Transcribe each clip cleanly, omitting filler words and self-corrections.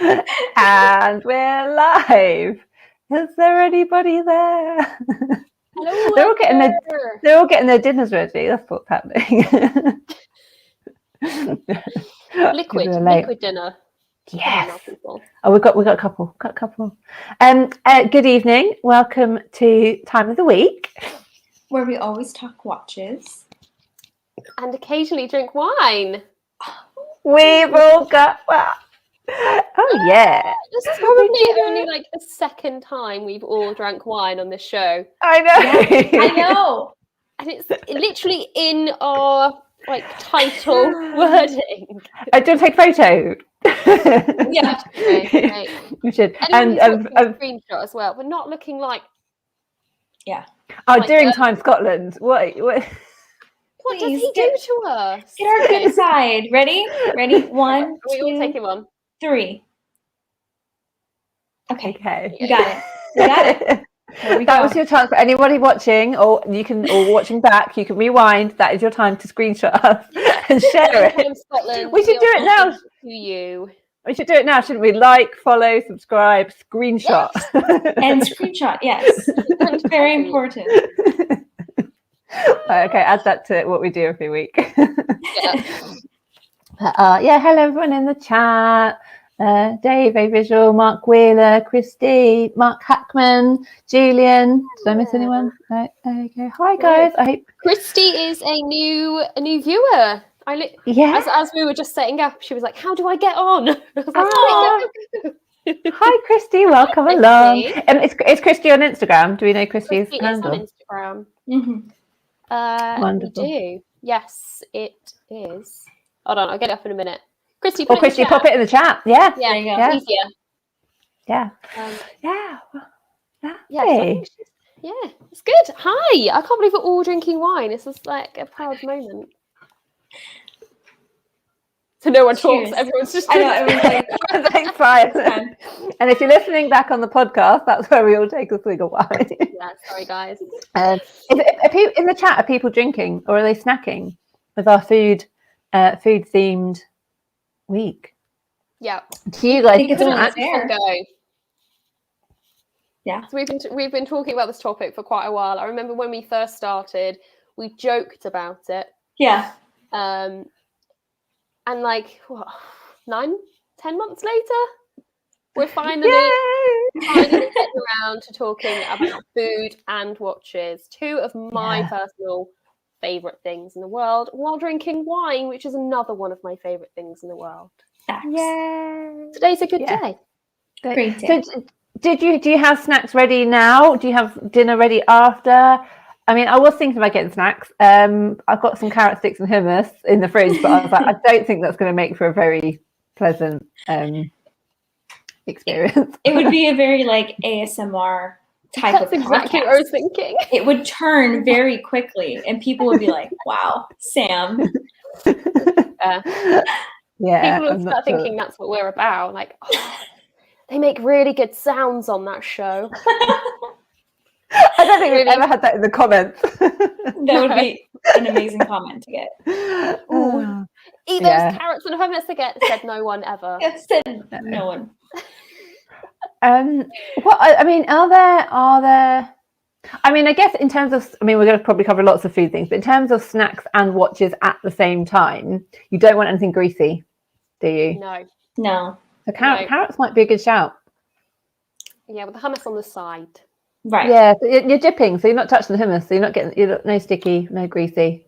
And we're live. Is there anybody there? Hello, they're all getting their dinners ready. That's what's happening. liquid dinner. Yes. Oh, we've got a couple. Good evening. Welcome to Time of the Week, where we always talk watches and occasionally drink wine. We've all got well. Oh yeah. This is probably only like the second time we've all drank wine on this show. I know. Yeah, I know. And it's literally in our title wording. I do take a photo. Yeah. Okay. We should. And a screenshot as well, but not looking like. Yeah. Oh, during Time Scotland. What does he do to us? Get our good side. Ready? 1, we 2, all take him on. 3. Okay. You got it. That was your chance for anybody watching, or watching back. You can rewind. That is your time to screenshot us and share it. Scotland, we should do it now. To you. We should do it now, shouldn't we? Like, follow, subscribe, screenshot, and screenshot. Yes, that's very important. Okay, add that to what we do every week. Yeah. Hello everyone in the chat. Dave, A Visual, Mark Wheeler, Christy, Mark Hackman, Julian. Did I miss anyone? No. Okay. Hi guys. I hope Christy is a new viewer. As we were just setting up, she was like, "How do I get on?" I was like, Hi Christy, welcome along. Is Christy on Instagram? Do we know Christy's handle? Christy is on Instagram. Mm-hmm. Wonderful. We do. Yes, it is. Hold on, I'll get it up in a minute. Christy, pop it in the chat. Yeah. Yeah, it's easier. Yeah. Yeah, it's good. Hi, I can't believe we're all drinking wine. This is like a proud moment. So no one talks. Everyone's just. I know. Everyone's like, fine. And if you're listening back on the podcast, that's where we all take a swig of wine. Yeah, sorry guys. In the chat, are people drinking or are they snacking with our food themed week? Yeah. Do you guys go? Yeah. So we've been talking about this topic for quite a while. I remember when we first started, we joked about it. Yeah. And 9-10 months later, we're finally getting around to talking about food and watches, two of my personal favourite things in the world, while drinking wine, which is another one of my favourite things in the world. Yay! Today's a good day. Great day. So, do you have snacks ready now? Do you have dinner ready after? I mean, I was thinking about getting snacks. I've got some carrot sticks and hummus in the fridge, but I was like, I don't think that's going to make for a very pleasant experience. It would be a very ASMR type of podcast. That's exactly what I was thinking. It would turn very quickly, and people would be like, "Wow, Sam." People would start thinking that's what we're about. Like, they make really good sounds on that show. I don't think we've ever had that in the comments. That would be an amazing comment to get. Eat those carrots and hummus again, said no one ever. Said no one. Are there? I mean, I guess in terms of, we're going to probably cover lots of food things, but in terms of snacks and watches at the same time, you don't want anything greasy, do you? No. So carrots might be a good shout. Yeah, with the hummus on the side. Right. Yeah, so you're dipping, so you're not touching the hummus, so you're no sticky, no greasy.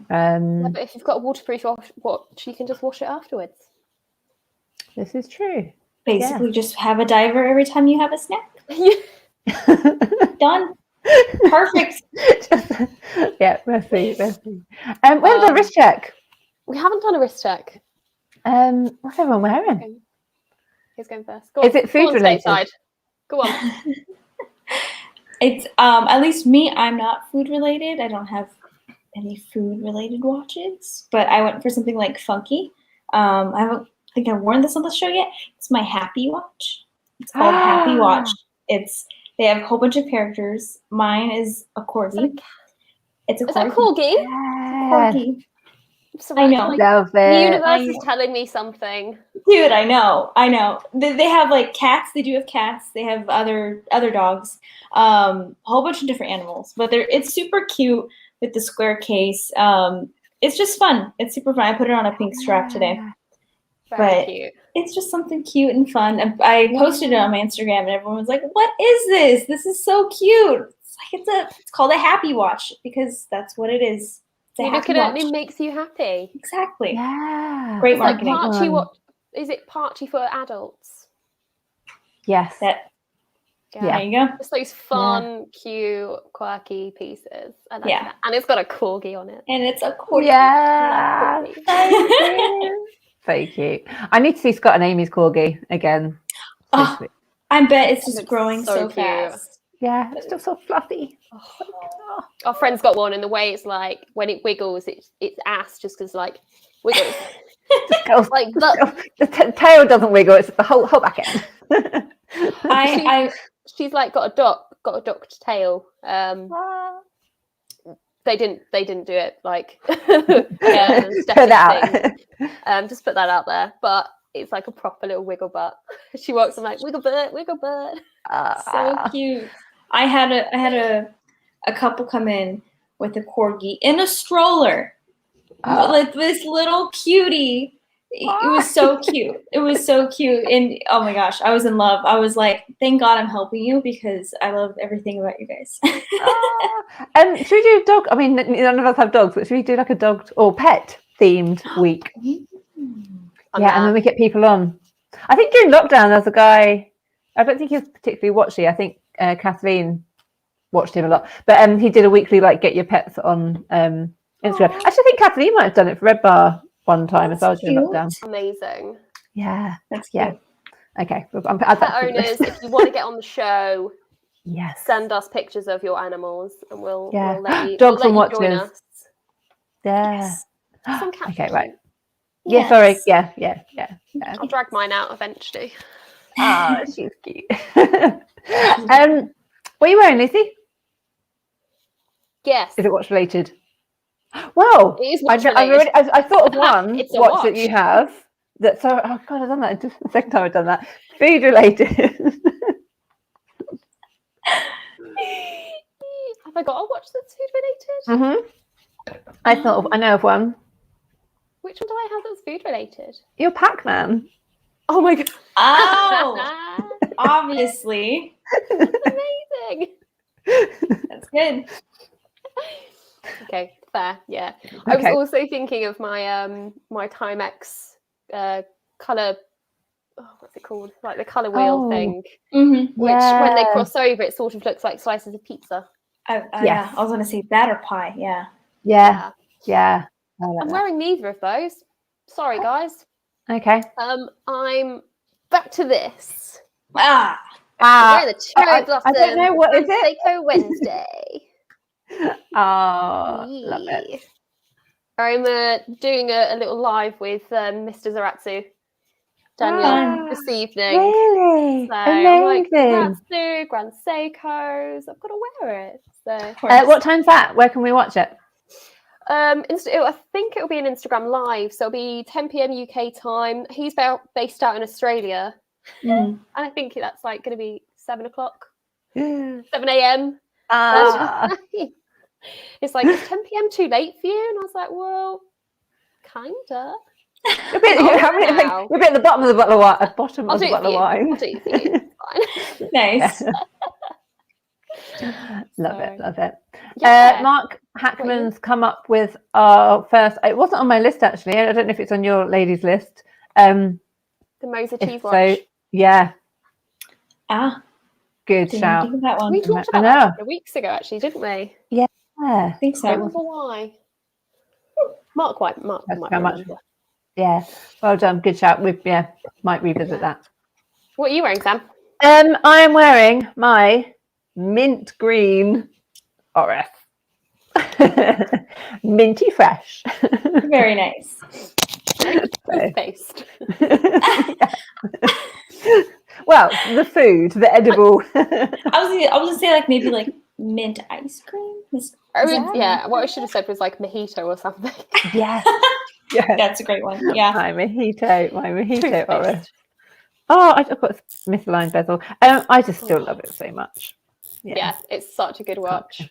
But if you've got a waterproof watch, you can just wash it afterwards. This is true. Basically, just have a diver every time you have a snack. Done. Perfect. Messy. When's the wrist check? We haven't done a wrist check. What's everyone wearing? Who's going first? Go on. Is it food related? Go on. It's at least me. I'm not food related. I don't have any food related watches, but I went for something funky. I don't think I've worn this on the show yet. It's my Happy watch. It's called Happy Watch. They have a whole bunch of characters. Mine is a corgi. It's a corgi. Is that a corgi? Yeah. Corgi. So I know. Love the it. universe is telling me something. Dude, I know. They have like cats. They do have cats. They have other dogs. A whole bunch of different animals. But it's super cute with the square case. It's just fun. It's super fun. I put it on a pink strap today. Very cute. It's just something cute and fun. I posted it on my Instagram, and everyone was like, "What is this? This is so cute." It's called a happy watch because that's what it is. It's a You look happy at it watch. and it makes you happy. Exactly. Yeah. Great It's like marketing. is it party for adults? Yes. There you go. Just those fun, cute, quirky pieces. I like Yeah. that. And it's got a corgi on it. And it's a corgi. Yeah. Corgi. So cute. I need to see Scott and Amy's corgi again. So Oh, sweet. I bet it's It just looks growing so so cute. fast. Yeah, it's still so fluffy. Oh. Our friend's got one, and the way it's like when it wiggles, its ass just goes like wiggles. Just goes, Like the tail doesn't wiggle; it's the whole back end. She's like got a docked tail. They didn't do it like Put that out. just put that out there. But it's like a proper little wiggle butt. She walks and like wiggle butt. So cute. I had a couple come in with a corgi in a stroller. Like this little cutie. It was so cute. It was so cute. And oh my gosh, I was in love. I was like, thank God I'm helping you because I love everything about you guys. Should we do dog? I mean, none of us have dogs, but should we do like a dog or pet themed week? Yeah, and then we get people on. I think during lockdown, there's a guy. I don't think he was particularly watchy. I think Kathleen watched him a lot, but he did a weekly like get your pets on Instagram. Actually, I think Kathleen might have done it for Red Bar one time as well during lockdown. Amazing. Yeah, that's cute. Okay, pet owners, if you want to get on the show, yes, send us pictures of your animals, and we'll let you. Dogs and watchers. join us. Yeah. Yes. Okay, right. Yeah, sorry. Yeah. I'll drag mine out eventually. Oh, she's cute. What are you wearing, Lizzie? Yes. Is it watch related? Well, it is watch related. I thought of one watch that you have. That oh god, I've done that. Just the second time I've done that. Food related. Have I got a watch that's food related? I know of one. Which one do I have that's food related? You're Pac-Man. Oh my god. Oh, obviously. That's amazing. That's good. Okay, fair. Yeah. I was also thinking of my my Timex color. Oh, what's it called? Like the color wheel thing. Mm-hmm. Which, when they cross over, it sort of looks like slices of pizza. Yeah, I was going to say that or pie. Yeah. Yeah. I'm wearing neither of those. Sorry, guys. Okay. I'm back to this. I'm wearing the cherry blossom. I don't know what is it. Seiko Wednesday. Oh, love it. I'm doing a little live with Mr. Zaratsu, Daniel, this evening. Really? So Amazing. I'm like, Grand Seikos. I've got to wear it. So what time's that? Where can we watch it? I think it'll be an Instagram live, so it'll be 10 p.m. UK time. He's based out in Australia, and I think that's like going to be 7 o'clock, 7 a.m. It's like, is 10 p.m. too late for you? And I was like, well, kinda. You're a bit at the bottom of the bottle of wine. Bottom of the bottle of wine. I'll do it for you. Fine. Nice. Love it. Yeah. Mark Hackman's come up with our first. It wasn't on my list actually. I don't know if it's on your ladies' list. The Moser cheese watch. So yeah. Good Didn't shout. think of that one. We talked about that a couple of weeks ago, actually, didn't we? Yeah. I think I so. don't remember why. Mark might how much? remember. Yeah. Well done. Good shout. We might revisit that. What are you wearing, Sam? I am wearing my mint green Oris. Minty fresh. Very nice. Toothpaste. Well, the food, the edible. I was gonna say like maybe like mint ice cream. What I should have said was like mojito or something. Yes. Yeah. That's a great one. Yeah. My mojito Toothpaste. orange. Oh, I've got a misaligned bezel. I just still love it so much. Yeah, it's such a good watch.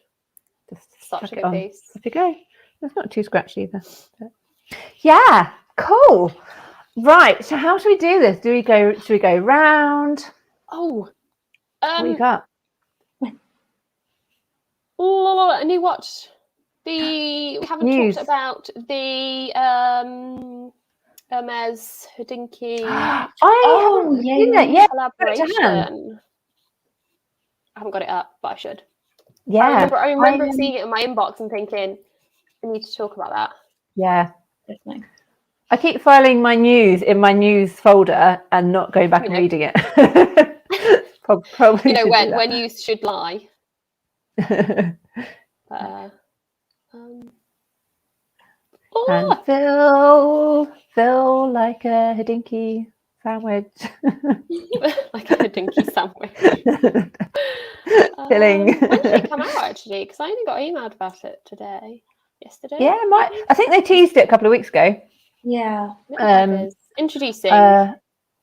Just Such chuck a it good on. piece. Off you go. It's not too scratchy either. But... Yeah, cool. Right. So how should we do this? Should we go round? Oh, What you got? a new watch. We haven't News. talked about the Hermes Hodinkee I haven't seen that yet. collaboration. I haven't got it up, but I should. Yeah. I remember seeing it in my inbox and thinking, I need to talk about that. Yeah. Definitely. I keep filing my news in my news folder and not going back and reading it. Probably when you should lie. And fill like a Hodinkee sandwich. Like a Hodinkee sandwich. Filling. When did it come out, actually? Because I only got emailed about it yesterday. Yeah, I think they teased it a couple of weeks ago. Yeah. Introducing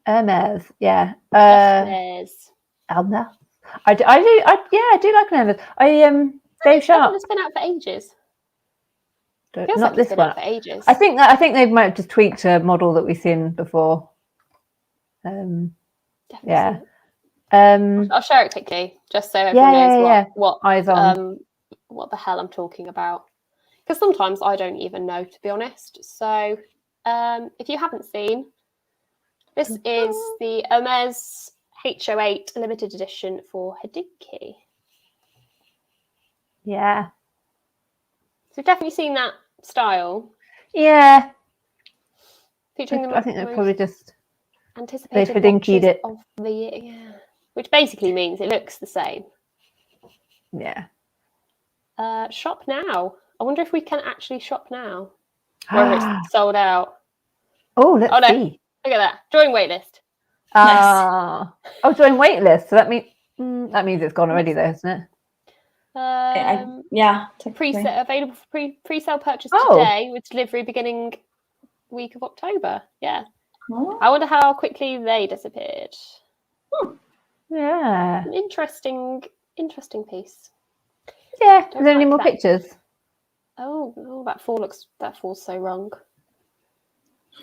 Hermes. Yeah. Hermes. Hermes. I do like an Hermes. Dave Sharp. It's been out for ages. Not like this it's been one. out for ages. I think they might have just tweaked a model that we've seen before. Yeah. I'll share it quickly, just so everyone knows what eyes on. What the hell I'm talking about. Because sometimes I don't even know, to be honest. So, if you haven't seen, this is the Hermes H08 limited edition for Hodinkee. Yeah. So you've definitely seen that style. Yeah. Featuring I think they're probably just anticipated Hodinkied it of the year. Yeah. Which basically means it looks the same. Yeah. Shop now. I wonder if we can actually shop now. Whether it's sold out. Oh, let's see. Look at that. Join waitlist. Nice. Oh, join waitlist. So that means it's gone already, though, isn't it? Yeah. Preset available for pre-sale purchase today with delivery beginning week of October. Yeah. Oh. I wonder how quickly they disappeared. Yeah. An interesting piece. Yeah. Is there any more pictures? Oh, that fall's so wrong.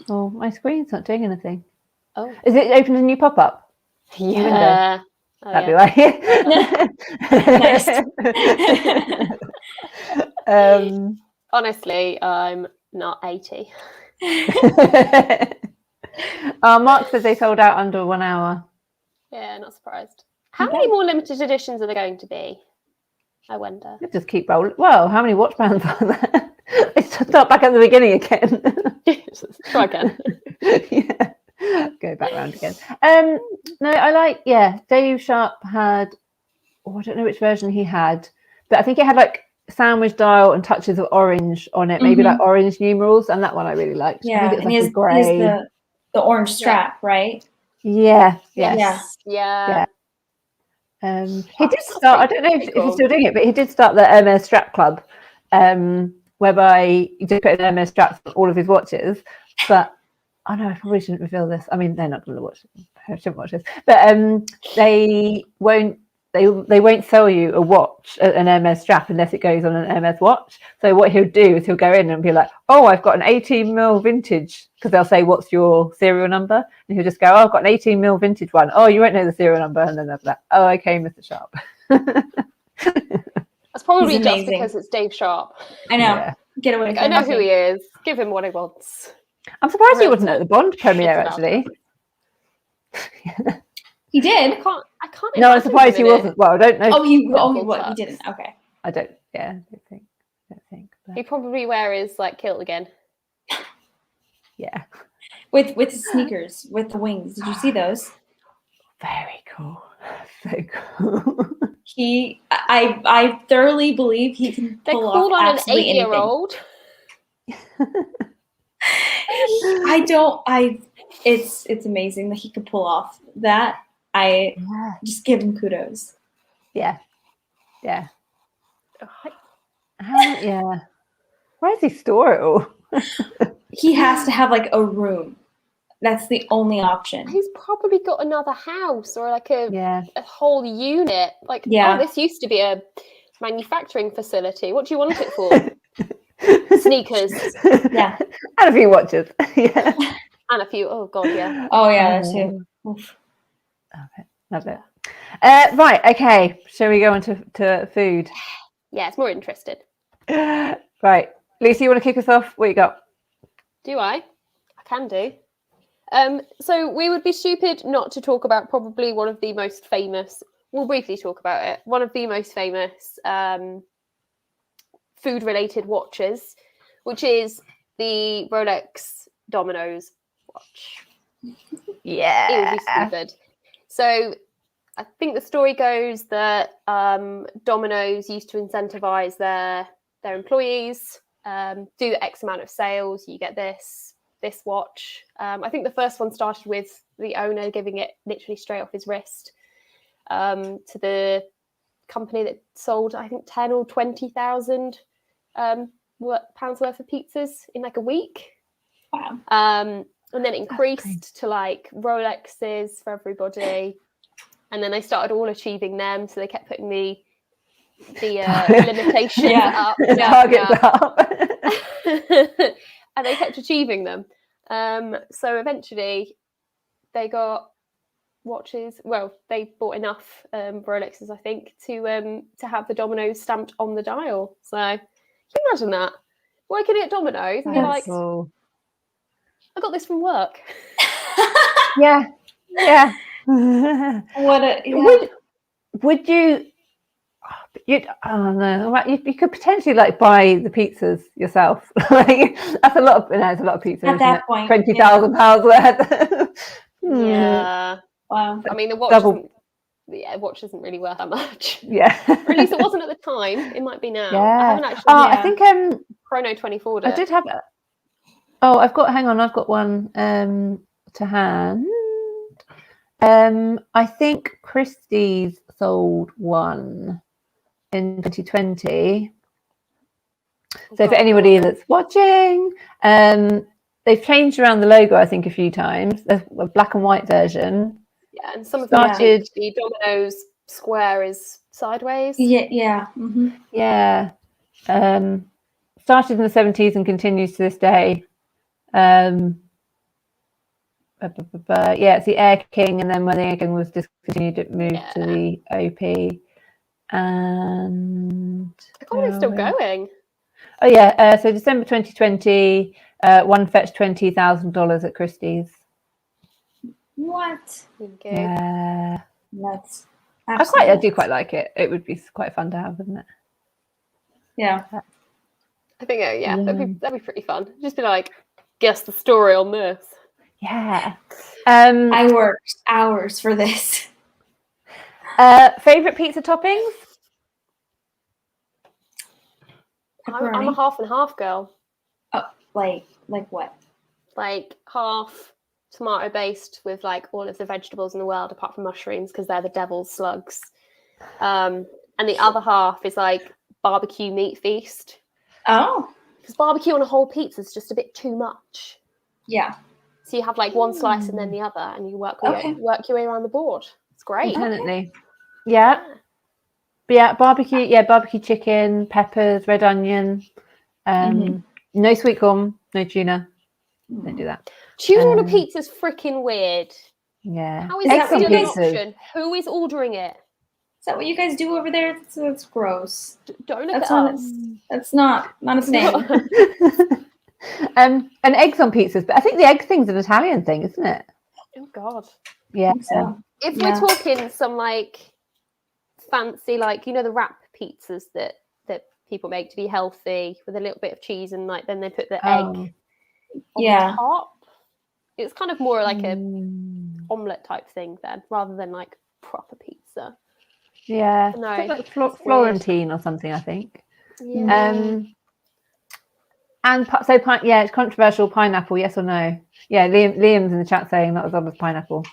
Oh, my screen's not doing anything. Oh. Is it opened a new pop-up? Yeah. That'd be right. Nice. Honestly, I'm not 80. Mark says they sold out under 1 hour. Yeah, not surprised. How many more limited editions are there going to be? I wonder. Let's just keep rolling. Well, how many watch bands are there? Let's start back at the beginning again. Try again. Yeah. Go back round again. No, I like, Dave Sharp had, I don't know which version he had, but I think it had like sandwich dial and touches of orange on it, maybe like orange numerals, and that one I really liked. Yeah, I think and he has the orange strap, right? Yeah. Yes. Yeah. He did start, I don't know if he's still doing it, but he did start the Hermes Strap Club, whereby you just put an Hermes straps on all of his watches. But I know I probably shouldn't reveal this. I mean, they're not going to watch it. I shouldn't watch this. But they won't sell you a watch, an Hermes strap, unless it goes on an Hermes watch. So what he'll do is he'll go in and be like, oh, I've got an 18mm vintage, because they'll say, what's your serial number? And he'll just go, oh, I've got an 18mm vintage one. Oh, you won't know the serial number. And then they'll be like, oh, okay, Mr. Sharp. That's probably just because it's Dave Sharp. I know. Yeah. Get away. I know who he is. Give him what he wants. I'm surprised he wasn't at the Bond premiere, actually. He did. I can't. No, I'm surprised he wasn't. Well, I don't know. He didn't. Okay. I don't think. But... He probably wear his kilt again. Yeah. With his sneakers, with the wings. Did you see those? Very cool. So cool. I thoroughly believe he can pull off on absolutely an 8-year-old. It's amazing that he could pull off that. I just give him kudos. Yeah. Where does he store it all? he has to have like a room. That's the only option. He's probably got another house or like Yeah. a whole unit. Like, Yeah. oh, this used to be a manufacturing facility. What do you want it for? Sneakers. Yeah. And a few watches. Yeah. And a few. Oh, God, yeah. Oh, yeah, that too. Oof. Love it. Right, okay. Shall we go on to food? Yeah, it's more interested. Right. Lucy, you want to kick us off? What you got? Do I? I can do. So we would be stupid not to talk about probably one of the most famous, we'll briefly talk about it, one of the most famous food-related watches, which is the Rolex Dominoes watch. Yeah. It would be stupid. So I think the story goes that Dominoes used to incentivize their employees, do X amount of sales, you get this watch. I think the first one started with the owner giving it literally straight off his wrist to the company that sold, I think, 10 or 20,000 pounds worth of pizzas in like a week. Wow. And then it increased to like Rolexes for everybody. And then they started all achieving them. So they kept putting the limitations up. The targets up. And they kept achieving them. So eventually they got watches. Well, they bought enough Rolexes, I think, to have the Dominoes stamped on the dial. So can you imagine that? Working at Dominoes and you're like, Cool. I got this from work. Yeah. What a yeah. Would you? Oh no! You could potentially like buy the pizzas yourself. Like that's a lot of pizza. At that point, £20,000 worth. Yeah. Wow. I mean, the watch watch isn't really worth that much. Yeah. Or at least it wasn't at the time. It might be now. Yeah. I haven't actually. I think Chrono 24. I did have. I've got one to hand. I think Christie's sold one in 2020. So for anybody that's watching, they've changed around the logo, I think, a few times. There's a black and white version. Yeah, and some of Started the Dominoes square is sideways. Yeah. Mm-hmm. Yeah. Started in the 70s and continues to this day. Yeah, it's the Air King, and then when the Air King was discontinued, it moved to the OP. And I can't believe it's still going. Oh yeah, so December 2020, one fetched $20,000 at Christie's. What? Okay. Yeah, Nuts. I do quite like it. It would be quite fun to have, wouldn't it? Yeah. I think that'd be pretty fun. Just be like, guess the story on this. Yeah. I worked hours for this. Favorite pizza toppings? I'm a half and half girl. Oh, like what? Like half tomato based with like all of the vegetables in the world apart from mushrooms because they're the devil's slugs. And the other half is like barbecue meat feast. Oh. Because barbecue on a whole pizza is just a bit too much. Yeah. So you have like one slice and then the other, and you work your way around the board. It's great. Definitely. Yeah. But yeah, barbecue chicken, peppers, red onion. No sweet corn, no tuna. Don't do that. Tuna on a pizza is freaking weird. Yeah. How is that still an option? Who is ordering it? Is that what you guys do over there? That's gross. Don't look at us. That's not a thing. And eggs on pizzas, but I think the egg thing's an Italian thing, isn't it? Oh God. Yeah. So. If we're talking some like fancy, like the wrap pizzas that people make to be healthy with a little bit of cheese and like then they put the egg on the top. It's kind of more like a omelette type thing then, rather than like proper pizza. Yeah. No, like Florentine or something, I think. Yeah. And so, it's controversial. Pineapple, yes or no? Yeah, Liam's in the chat saying not as odd as pineapple.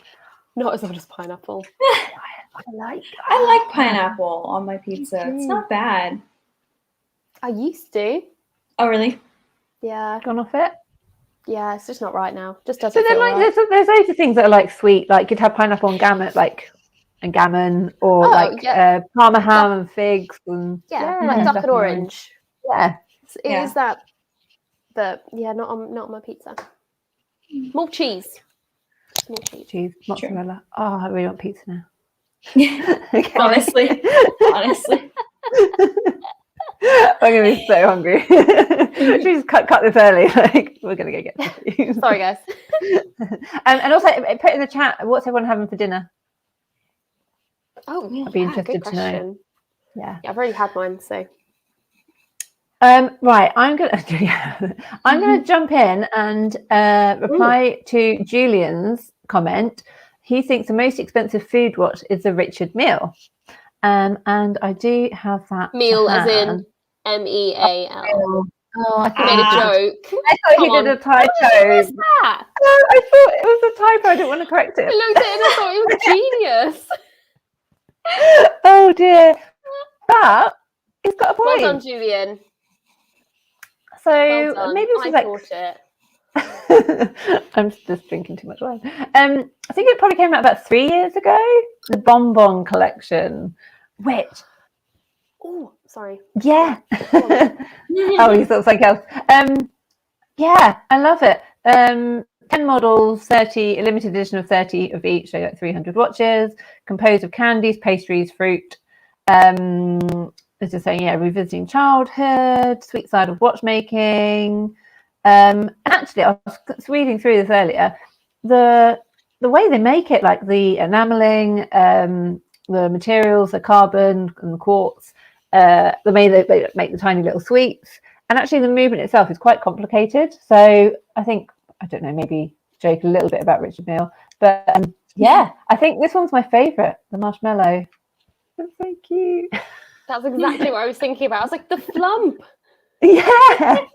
Not as odd as pineapple. I like pineapple on my pizza. It's not bad. I used to. Oh, really? Yeah. Gone off it? Yeah, it's just not right now. Just So doesn't then, feel like, right. there's loads of things that are like sweet. Like you'd have pineapple and gammon, or Oh, like yeah. Parma ham and figs, and Yeah, like duck stuff and in orange. Yeah, It is that, but yeah, not on my pizza. More cheese. Just more cheese. cheese, mozzarella. Oh, I really want pizza now. Okay. Honestly. I'm gonna be so hungry. Should we just cut this early? Like we're gonna go get some. Sorry, guys. And also put in the chat what's everyone having for dinner. Oh, I'd be interested good to know. question. Yeah. I've already had mine, so. Right, I'm gonna jump in and reply to Julian's comment. He thinks the most expensive food watch is the Richard Mille. And I do have that. Meal as in MEAL. Oh, I I made a joke. I thought he did a typo. What is that? Oh, I thought it was a typo. I didn't want to correct it. I looked at it and I thought it was genius. Oh dear. But he's got a point. Well done, Julian. So Well done. maybe this is I like. thought it. I'm just drinking too much wine. I think it probably came out about 3 years ago. The Bonbon collection, which. Oh, sorry. Yeah. Oh, you thought something else. Yeah, I love it. 10 models, 30, a limited edition of 30 of each, so like 300 watches, composed of candies, pastries, fruit. As just saying, yeah, revisiting childhood, sweet side of watchmaking. Actually, I was reading through this earlier. The way they make it, like the enameling, the materials, the carbon and the quartz, the way they make the tiny little sweets, and actually the movement itself is quite complicated. So I think, I don't know, maybe joke a little bit about Richard Mille, but yeah, I think this one's my favourite, the marshmallow. It's so cute. That's exactly what I was thinking about. I was like, the flump. Yeah. I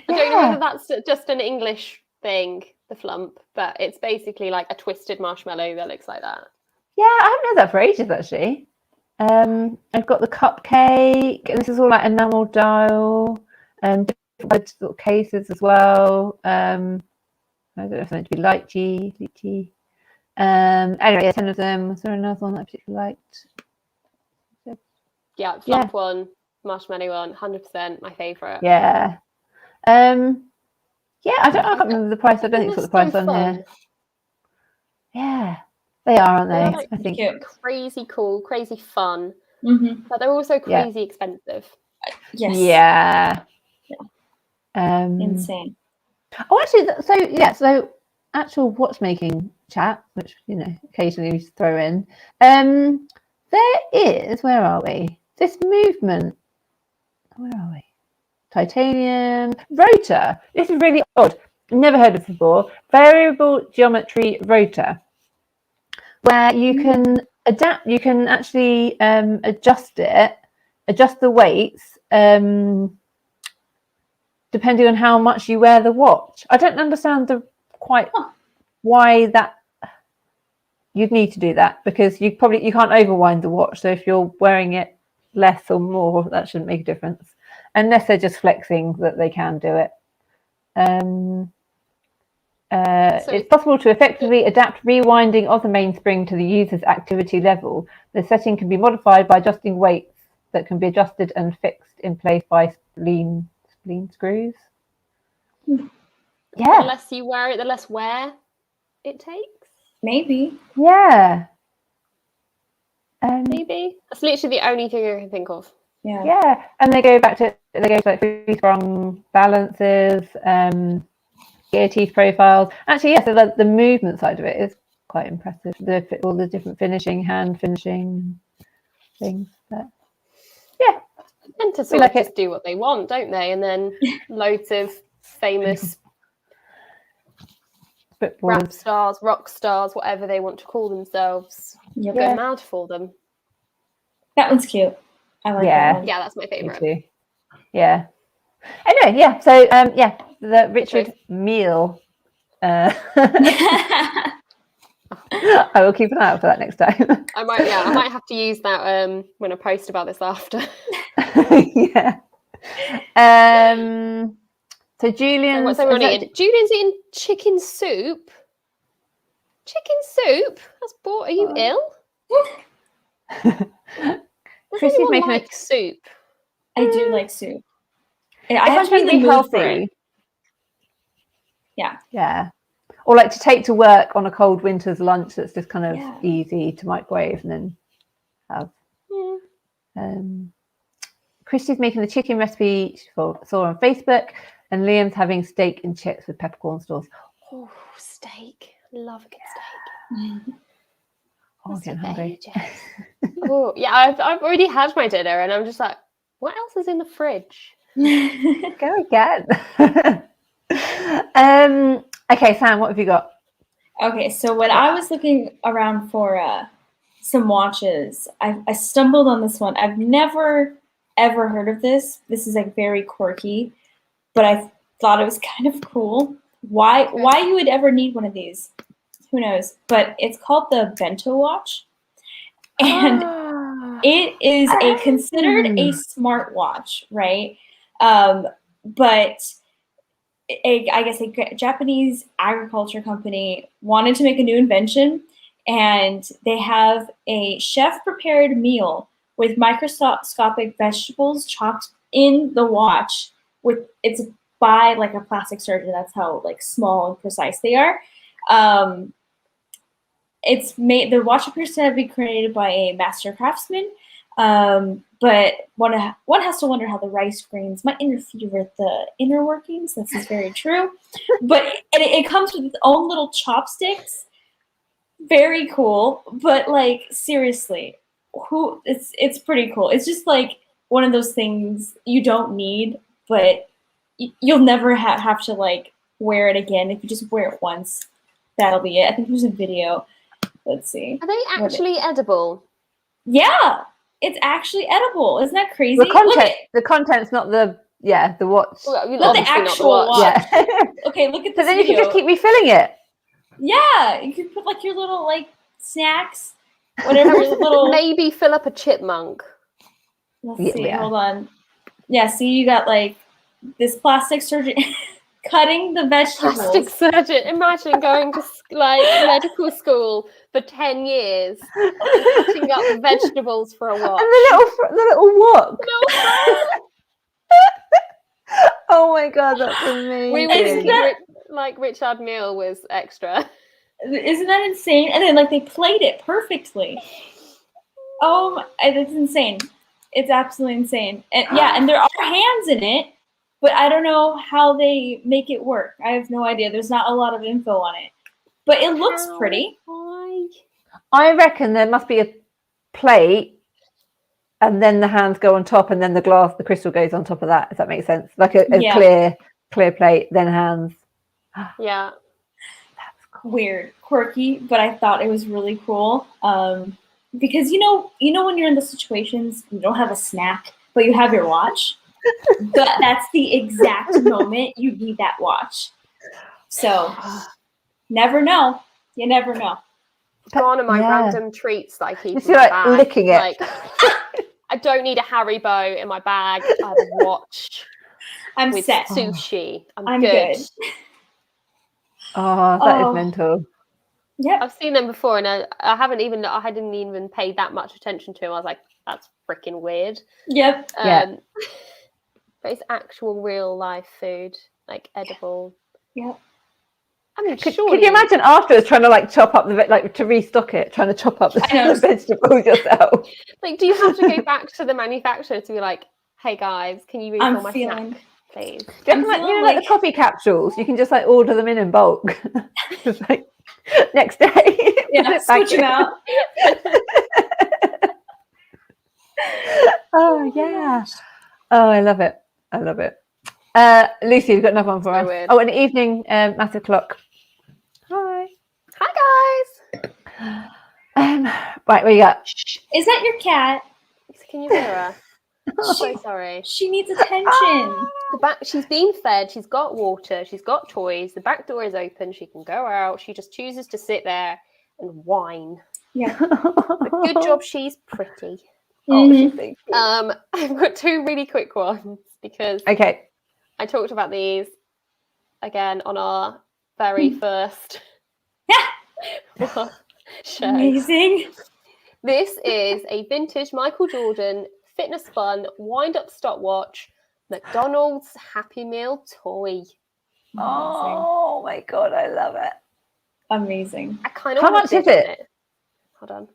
don't know whether that's just an English thing, the flump, but it's basically like a twisted marshmallow that looks like that. Yeah, I haven't had that for ages actually. I've got the cupcake, and this is all like enamel dial, and different little cases as well. I don't know if it's meant to be lychee. Anyway, yeah, 10 of them. Was there another one that I particularly liked? Yeah, flump one, marshmallow one, 100% my favourite. Yeah. Yeah, I can't remember the price. I don't think it's got the price on here. Yeah, they are, aren't they? Like, I think crazy cool, crazy fun, Mm-hmm. but they're also crazy expensive. Yes. Yeah. Insane. Oh, actually, so actual watchmaking chat, which occasionally we throw in. There is. Where are we? This movement. Where are we? Titanium rotor. This is really odd. Never heard of it before. Variable geometry rotor, where you can adapt. You can actually adjust the weights depending on how much you wear the watch. I don't understand why that you'd need to do that, because you can't overwind the watch. So if you're wearing it less or more, that shouldn't make a difference, unless they're just flexing that they can do it. It's possible to effectively adapt rewinding of the mainspring to the user's activity level. The setting can be modified by adjusting weights that can be adjusted and fixed in place by spleen screws. Yeah. The less you wear it, the less wear it takes. Maybe. Yeah. Maybe. That's literally the only thing I can think of. Yeah. Yeah, and they go to like free sprung balances, gear teeth profiles. Actually, yeah. So the movement side of it is quite impressive. All the different hand finishing things. But yeah, And to sort of just do what they want, don't they? And then loads of famous rap stars, rock stars, whatever they want to call themselves, go mad for them. That one's cute. I like that one. Yeah, that's my favourite. Yeah. Anyway, yeah. So the Richard Mille. I will keep an eye out for that next time. I might have to use that when I post about this after. Yeah. So Julian's... What's everyone eating? Julian's eating chicken soup. Chicken soup? Are you ill? Chrissy's making like soup. I do like soup. I if have I'm to be in trying the to be mood for it. healthy. Yeah. Yeah. Or like to take to work on a cold winter's lunch that's just kind of easy to microwave and then have. Christy's making the chicken recipe saw on Facebook, and Liam's having steak and chips with peppercorn sauce. Oh, steak. Love a good steak. Oh, I'm getting hungry. Oh, yeah, I've already had my dinner and I'm just like, what else is in the fridge? Go again. Okay, Sam, what have you got? Okay, so when I was looking around for some watches, I stumbled on this one. I've never ever heard of this. This is like very quirky, but I thought it was kind of cool. Why you would ever need one of these? Who knows? But it's called the Bento watch, and it is considered a smartwatch, right? But I guess a Japanese agriculture company wanted to make a new invention, and they have a chef-prepared meal with microscopic vegetables chopped in the watch. It's by like a plastic surgeon. That's how like small and precise they are. It's made. The watch appears to have been created by a master craftsman. But one has to wonder how the rice grains might interfere with the inner workings. This is very true. But it comes with its own little chopsticks. Very cool. But like seriously, it's pretty cool. It's just like one of those things you don't need, but you'll never have to like wear it again. If you just wear it once, that'll be it. I think there's a video. Let's see. Are they actually edible? Yeah. It's actually edible. Isn't that crazy? The content's not the watch. Well, not the actual watch. Yeah. Okay, look at this. But then video. you can just keep refilling it. Yeah, you can put like your little like snacks, whatever your little. Maybe fill up a chipmunk. Let's see. Hold on. Yeah, see, you got like this plastic surgeon cutting the vegetables. Plastic surgeon. Imagine going to like medical school for 10 years, cutting up vegetables for a watch. And the little wok. Oh my god, that's amazing. We were thinking like Richard Mille was extra. Isn't that insane? And then like they played it perfectly. Oh, it's insane. It's absolutely insane. And yeah, and there are hands in it, but I don't know how they make it work. I have no idea. There's not a lot of info on it. But it looks pretty. I reckon there must be a plate, and then the hands go on top, and then the crystal goes on top of that, if that makes sense. Like a clear plate, then hands. Yeah. That's cool. Weird, quirky, but I thought it was really cool. Because you know when you're in those situations, you don't have a snack, but you have your watch. That's the exact moment you need that watch. So never know. You never know. Gone are my random treats that I keep in my my bag. Licking it. Like, I don't need a Haribo in my bag. I have a watch. I'm with set. Sushi. I'm good. Oh, that is mental. Yep. I've seen them before, and I didn't even pay that much attention to them. I was like, that's freaking weird. Yep. But it's actual real life food, like edible. Yep. I mean, could you imagine afterwards trying to like chop up to restock it, trying to chop up the vegetables yourself? Like, do you have to go back to the manufacturer to be like, hey guys, can you refill my snack, please? Do you know, like the coffee capsules, you can just like order them in bulk. Just like next day. Yeah, switch them out. Oh yeah. Oh, I love it. Lucy, you've got another one for us. Weird. Oh, an evening massive clock. Hi guys. Right, what you got? Is that your cat? Can you hear her? I'm so sorry. She needs attention. She's been fed. She's got water. She's got toys. The back door is open. She can go out. She just chooses to sit there and whine. Yeah. But good job. She's pretty. Mm-hmm. I've got two really quick ones because I talked about these again on our very first show. Amazing. This is a vintage Michael Jordan fitness fun wind-up stopwatch McDonald's Happy Meal toy. Oh my god, I love it. Amazing. I kind of How want much to is bid on it? it. Hold on.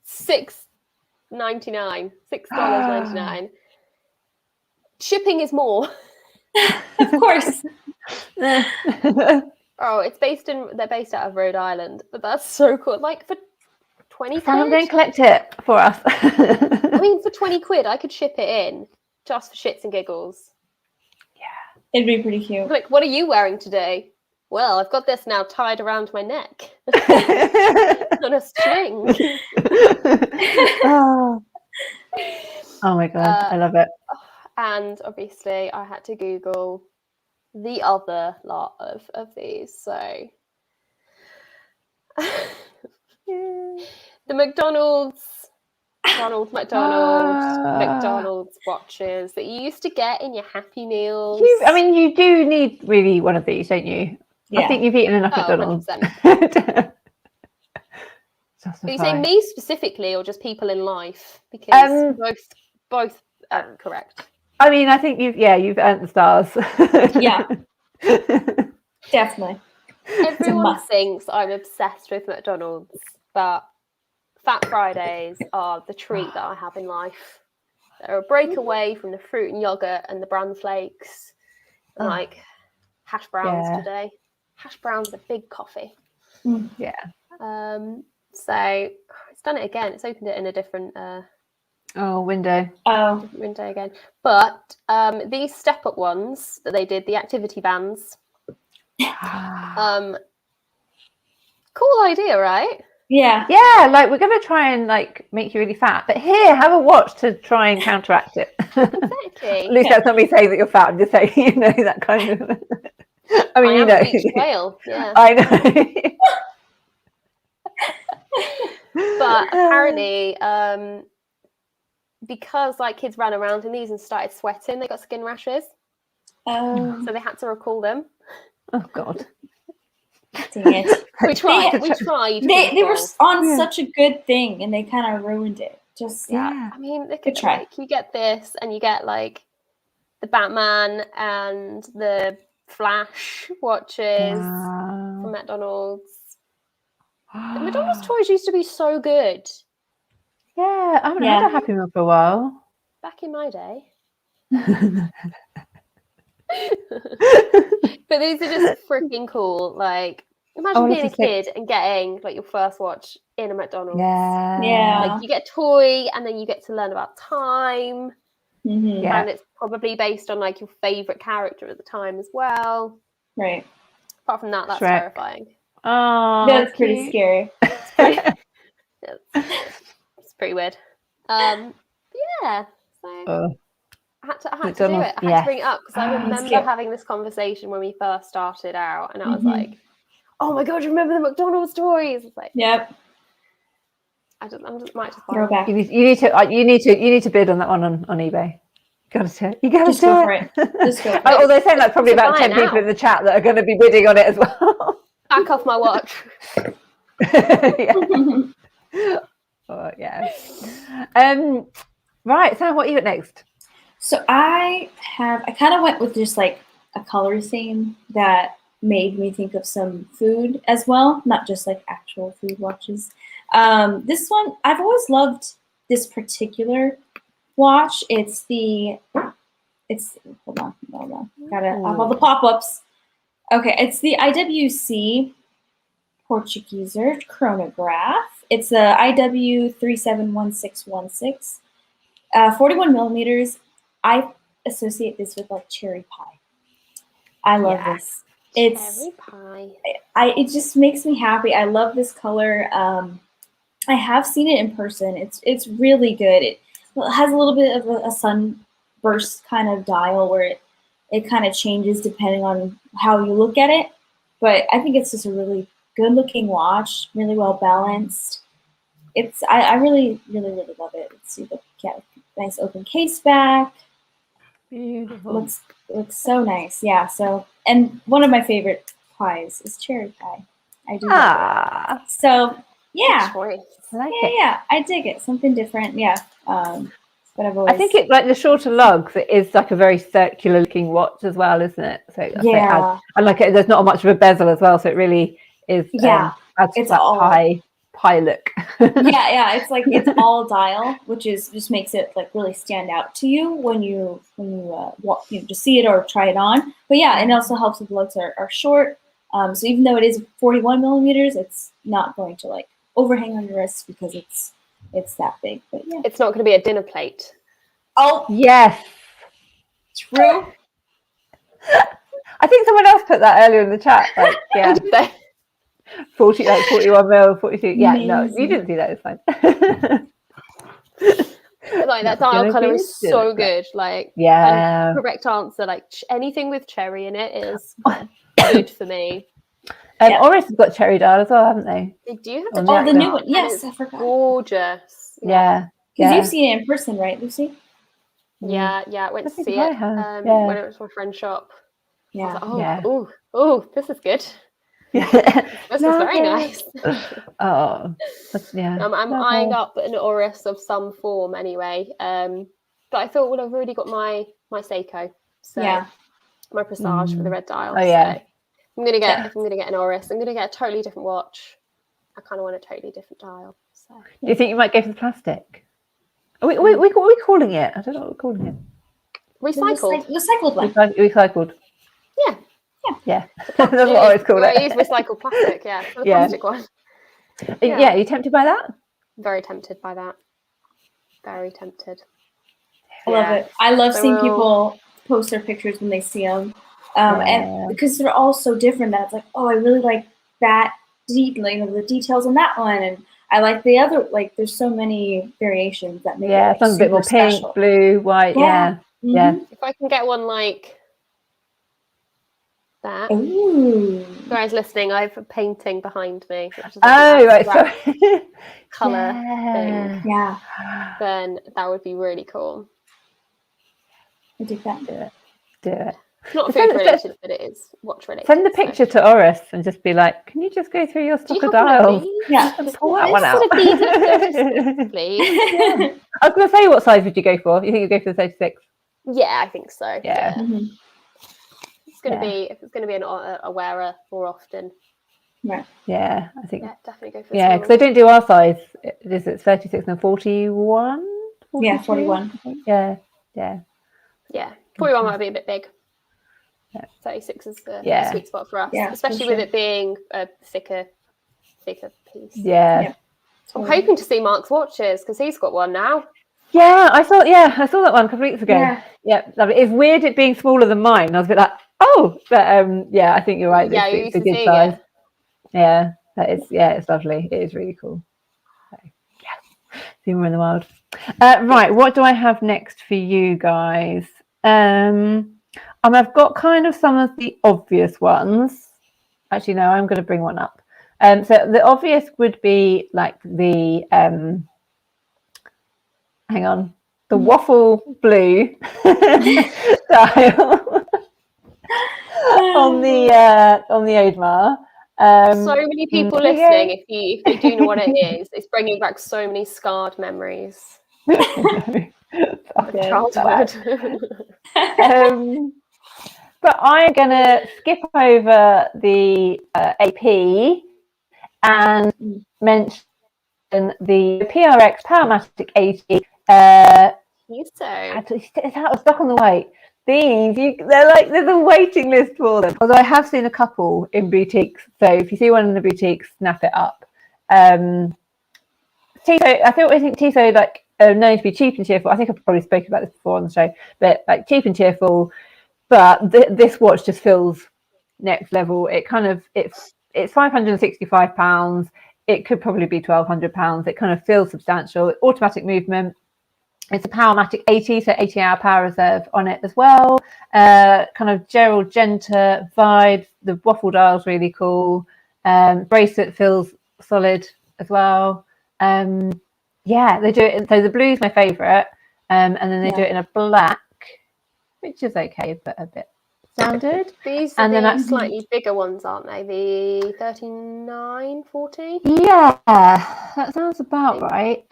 $6.99. $6.99. Shipping is more. Of course. Oh, they're based out of Rhode Island, but that's so cool. Like for 20 Sam, quid. don't collect it for us. I mean, for 20 quid, I could ship it in just for shits and giggles. It'd be pretty cute. Like, what are you wearing today? Well, I've got this now tied around my neck on a string. Oh my god, I love it. And obviously, I had to Google the other lot of these. So, the Ronald McDonald's watches that you used to get in your Happy Meals. You do need really one of these, don't you? Yeah. I think you've eaten enough McDonald's. 100%. Are you saying me specifically, or just people in life? Because both are correct. I mean, I think you've earned the stars. Yeah. Definitely. Everyone thinks I'm obsessed with McDonald's, but Fat Fridays are the treat that I have in life. They're a break away from the fruit and yogurt and the bran flakes. And like hash browns today. Hash browns with a big coffee. Yeah. So it's done it again. It's opened it in a different window. Different window again. But these step-up ones that they did, the activity bands. Cool idea, right? Yeah. Yeah, like we're gonna try and like make you really fat, but here, have a watch to try and counteract it. Exactly. At least that's not me saying that you're fat. I'm just saying, that kind of. I mean, I am a beach whale. Yeah. I know. But apparently, because like kids ran around in these and started sweating, they got skin rashes. So they had to recall them. Oh God. Dang it. We tried. They were on such a good thing, and they kind of ruined it. Just I mean, they could try. Like, you get this, and you get like the Batman and the Flash watches from McDonald's. The McDonald's toys used to be so good. Yeah, I haven't had a Happy Meal for a while. Back in my day. But these are just freaking cool. Like, imagine being a kid and getting like your first watch in a McDonald's. Yeah. Like, you get a toy, and then you get to learn about time. Mm-hmm. Yeah. And it's probably based on like your favorite character at the time as well. Right. Apart from that, that's Shrek. terrifying. Oh, that's pretty scary. It's pretty weird. Yeah. So I had to do it. I had to bring it up because I remember having this conversation when we first started out, and I was like, "Oh my god, you remember the McDonald's toys?" It's like, yep. I might just buy Go back. You need to bid on that one on eBay. You gotta do it. Just go for it. Just go for it. Oh, they're saying like probably about 10 people in the chat that are going to be bidding on it as well. Back off my watch. Oh, yeah. Right, Sam, what are you at next? So I kind of went with just like a color theme that made me think of some food as well, not just like actual food watches. This one, I've always loved this particular watch. Hold on. Gotta have all the pop-ups. Okay, it's the IWC Portugueser chronograph. It's the IW 371616. 41 millimeters. I associate this with like cherry pie. I love this. Cherry pie. It just makes me happy. I love this color. I have seen it in person. It's really good. It has a little bit of a sunburst kind of dial where it kind of changes depending on how you look at it. But I think it's just a really good looking watch, really well balanced. I really, really, really love it. Let's see, nice open case back. Beautiful. Looks so nice. Yeah. So, and one of my favorite pies is cherry pie. I do love Ah, it. So yeah, Good choice. I like yeah, it. yeah. I dig it. Something different. Yeah. But I've I always. think it like the shorter lugs. It is like a very circular looking watch as well, isn't it? So Yeah. and like there's not much of a bezel as well, so it really is. Yeah. Adds to It's that all. pie look. Yeah. It's like it's all dial, which is just makes it like really stand out to you when you walk, just see it or try it on. But yeah, it also helps if the lugs are short. So even though it is 41 millimeters, it's not going to like overhang on your wrist because it's that big. But yeah. It's not going to be a dinner plate. Oh, Yes. true. I think someone else put that earlier in the chat. Like, yeah, 41 mil, 42. Yeah, no, you didn't do that. It's fine. Like that dial color is so good. Like, yeah, correct answer. Like anything with cherry in it is good for me. Oris has got cherry dial as well, haven't they? They do have the new one. Yes, I forgot. Gorgeous. Yeah. Because you've seen it in person, right, Lucy? Yeah. I went to see it when it was my friend's shop. Yeah. Oh, this is good. Yeah. This is very nice. Oh, yeah. I'm eyeing up an Oris of some form anyway. But I thought, well, I've already got my Seiko, so my Presage for the red dial. Oh yeah. So I'm gonna get if I'm gonna get an Oris, I'm gonna get a totally different watch. I kind of want a totally different dial. So do you think you might go for the plastic? What are we calling it? I don't know what we're calling it. Recycled one. Recycled. Yeah. That's what I always call it. I use recycled plastic. Yeah, the plastic one. Yeah, are you tempted by that? Very tempted by that. Very tempted. I love it. I love seeing people post their pictures when they see them, and because they're all so different. That it's like, oh, I really like that the details on that one, and I like the other. Like, there's so many variations that make it some a bit more pink, blue, white. Yeah. If I can get one like that. Ooh. Guys listening, I have a painting behind me. Which is right, sorry. Colour thing. Yeah. Then that would be really cool. I dig that. Do it. It's not food related, but it is watch related. Send the picture to Oris and just be like, can you just go through your stock of dials? Yeah. Pull that one out. Please. I was going to say, what size would you go for? You think you'd go for the 36? Yeah, I think so. Yeah. Mm-hmm. It's going to be, if it's going to be a wearer more often. Right. Yeah, I think. Yeah, definitely go for Yeah, because they don't do our size. Is it 36 and 41? 42? Yeah, 41. Yeah. 41 might be a bit big. Yeah. 36 is the sweet spot for us, especially with it being a thicker piece. Yeah. I'm hoping to see Mark's watches because he's got one now. Yeah, I saw that one a couple of weeks ago. Yeah, it's weird it being smaller than mine. I was a bit like, but I think you're right. It's a good size. Yeah, that is. Yeah, it's lovely. It is really cool. So, see more in the wild. Right, what do I have next for you guys? I've got kind of some of the obvious ones. Actually, no, I'm going to bring one up. So the obvious would be like the the waffle blue dial on the Audemars. So many people listening, if you do know what it is, it's bringing back so many scarred memories of childhood. But I'm going to skip over the AP and mention the PRX Powermatic 80. I was stuck on the wait. These, there's a waiting list for them. Although I have seen a couple in boutiques. So if you see one in the boutique, snap it up. Tissot, I think Tissot, known to be cheap and cheerful. I think I've probably spoken about this before on the show, but like cheap and cheerful. But this watch just feels next level. It kind of it's £565. It could probably be £1,200. It kind of feels substantial. Automatic movement. It's a Powermatic 80, so 80-hour power reserve on it as well. Kind of Gerald Genta vibe. The waffle dial's really cool. Bracelet feels solid as well. They do it. So the blue's my favourite, and then they do it in a black. which is okay, but a bit standard. These are And then the slightly bigger ones, aren't they? The 39, 40? Yeah, that sounds about right.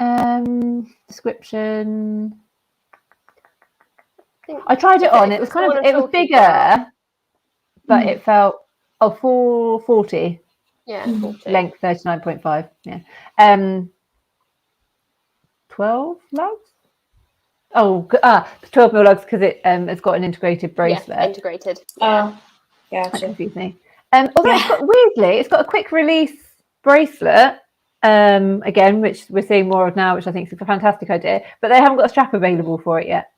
Description. I tried it on. It was kind of, it was bigger, but it felt 440. Yeah, 40. Length 39.5. Yeah. 12 lugs. 12 mil lugs because it's got an integrated bracelet. Yeah, integrated. Oh, That gotcha. confused me. Although it's got, weirdly, it's got a quick release bracelet. Again, which we're seeing more of now, which I think is a fantastic idea. But they haven't got a strap available for it yet.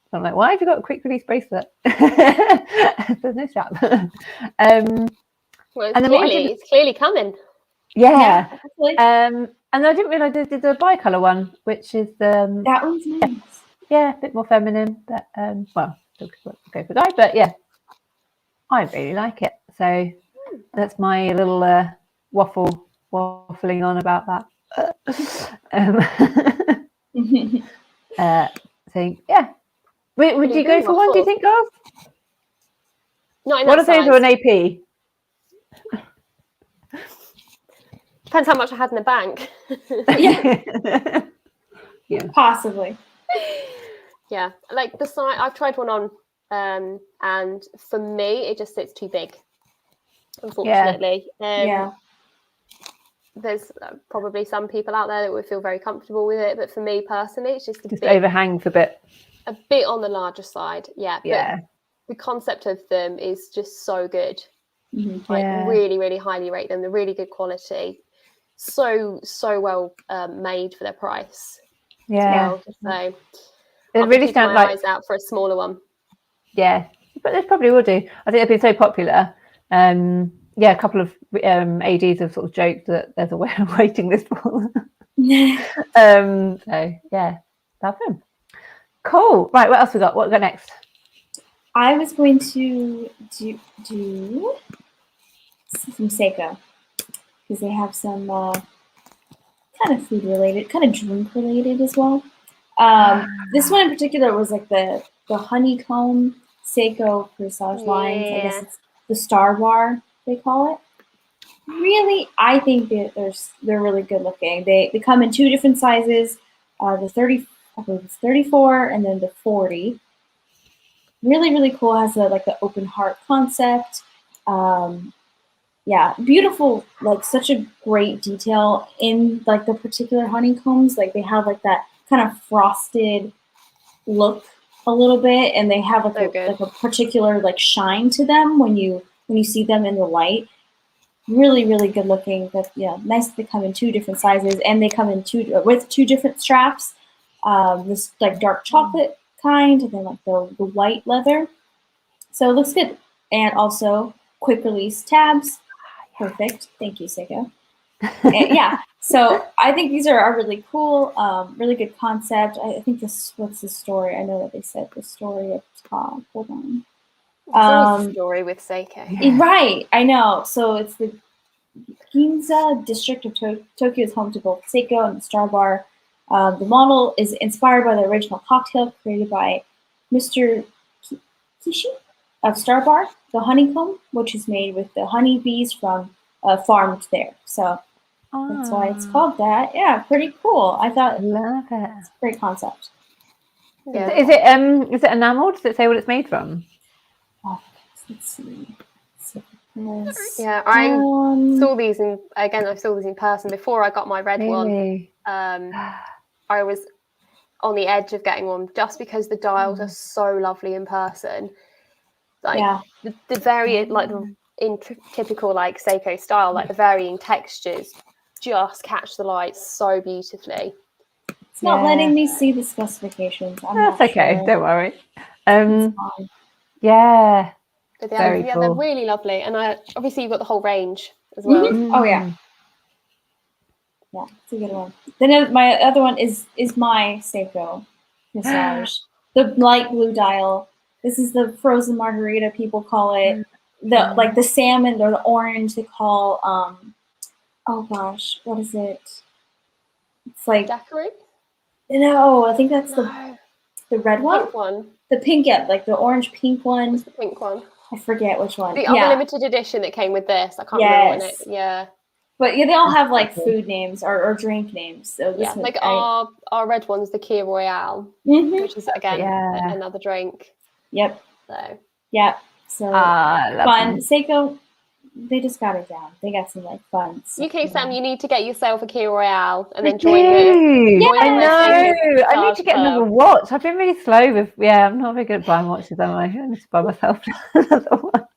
So I'm like, why have you got a quick release bracelet? There's no strap. Well, and then it's clearly coming. Yeah. And then I didn't realise they did the bicolour one, which is that one's nice. Yeah, a bit more feminine, but well, still go for guy, but yeah, I really like it. So that's my little waffling on about that. So yeah, would you go for one? Do you think, girls? Not in One that of those size. or an AP? Depends how much I had in the bank. Yeah, possibly. Yeah, like the size. I've tried one on, and for me, it just sits too big. Unfortunately, there's probably some people out there that would feel very comfortable with it, but for me personally, it's just overhangs a bit on the larger side. Yeah. But the concept of them is just so good. Mm-hmm. Like really, really highly rate them. They're really good quality. So well made for their price. Yeah. So it I'll really keep my like eyes out for a smaller one. Yeah, but they probably will do. I think they've been so popular. A couple of ADs have sort of joked that there's a waiting list for them. So yeah, love them. Cool. Right, what else we got? What we got next? I was going to do some Seiko because they have some kind of food related, kind of drink related as well. This one in particular was like the honeycomb Seiko corsage lines. I guess it's the Star Bar they call it. Really, I think they're really good looking. They come in two different sizes, the 30, I believe it's 34, and then the 40. Really, really cool. It has the open heart concept. Beautiful. Like such a great detail in like the particular honeycombs. Like they have like that kind of frosted look a little bit, and they have like a particular like shine to them when you see them in the light. Really, really good looking. But nice that they come in two different sizes, and they come in with two different straps. This like dark chocolate kind, and then like the white leather. So it looks good, and also quick release tabs. Perfect. Thank you, Seiko. And, so I think these are really cool. Really good concept. I think what's the story? I know that they said the story up top. Hold on. There's always a story with Seiko. Right, I know. So it's the Ginza district of Tokyo is home to both Seiko and the Star Bar. The model is inspired by the original cocktail created by Mr. Kishi of Star Bar, the honeycomb, which is made with the honeybees from farmed there. So that's why it's called that. Yeah, pretty cool. I thought. Love it. It's a great concept. Yeah. Is it enameled? Does it say what it's made from? Oh, let's see. Yeah, I saw these in person before I got my red one. I was on the edge of getting one just because the dials are so lovely in person. Like the variant, like in typical like Seiko style, like the varying textures just catch the light so beautifully. It's not letting me see the specifications. That's okay. Sure. Don't worry. But Very cool. They're really lovely, and obviously you've got the whole range as well. Mm-hmm. Oh yeah, it's a good one. Then my other one is my Seiko massage, the light blue dial. This is the frozen margarita, people call it. The salmon or the orange they call oh gosh, what is it? It's like daiquiri? No, I think that's the The red one? Pink one. The pink, like the orange pink one. What's the pink one? I forget which one. The other limited edition that came with this. I can't remember what it. Yeah. But yeah, they all have like food names or drink names. So this one, like our red one's the Kia Royale, which is again another drink. Yep. So so fun. Seiko, they just got it down. They got some like fun. UK Sam, you need to get yourself a Kia Royale and then join I know. I need to get another watch. I've been really slow with. I'm not very good at buying watches, am I? I need to buy myself another one.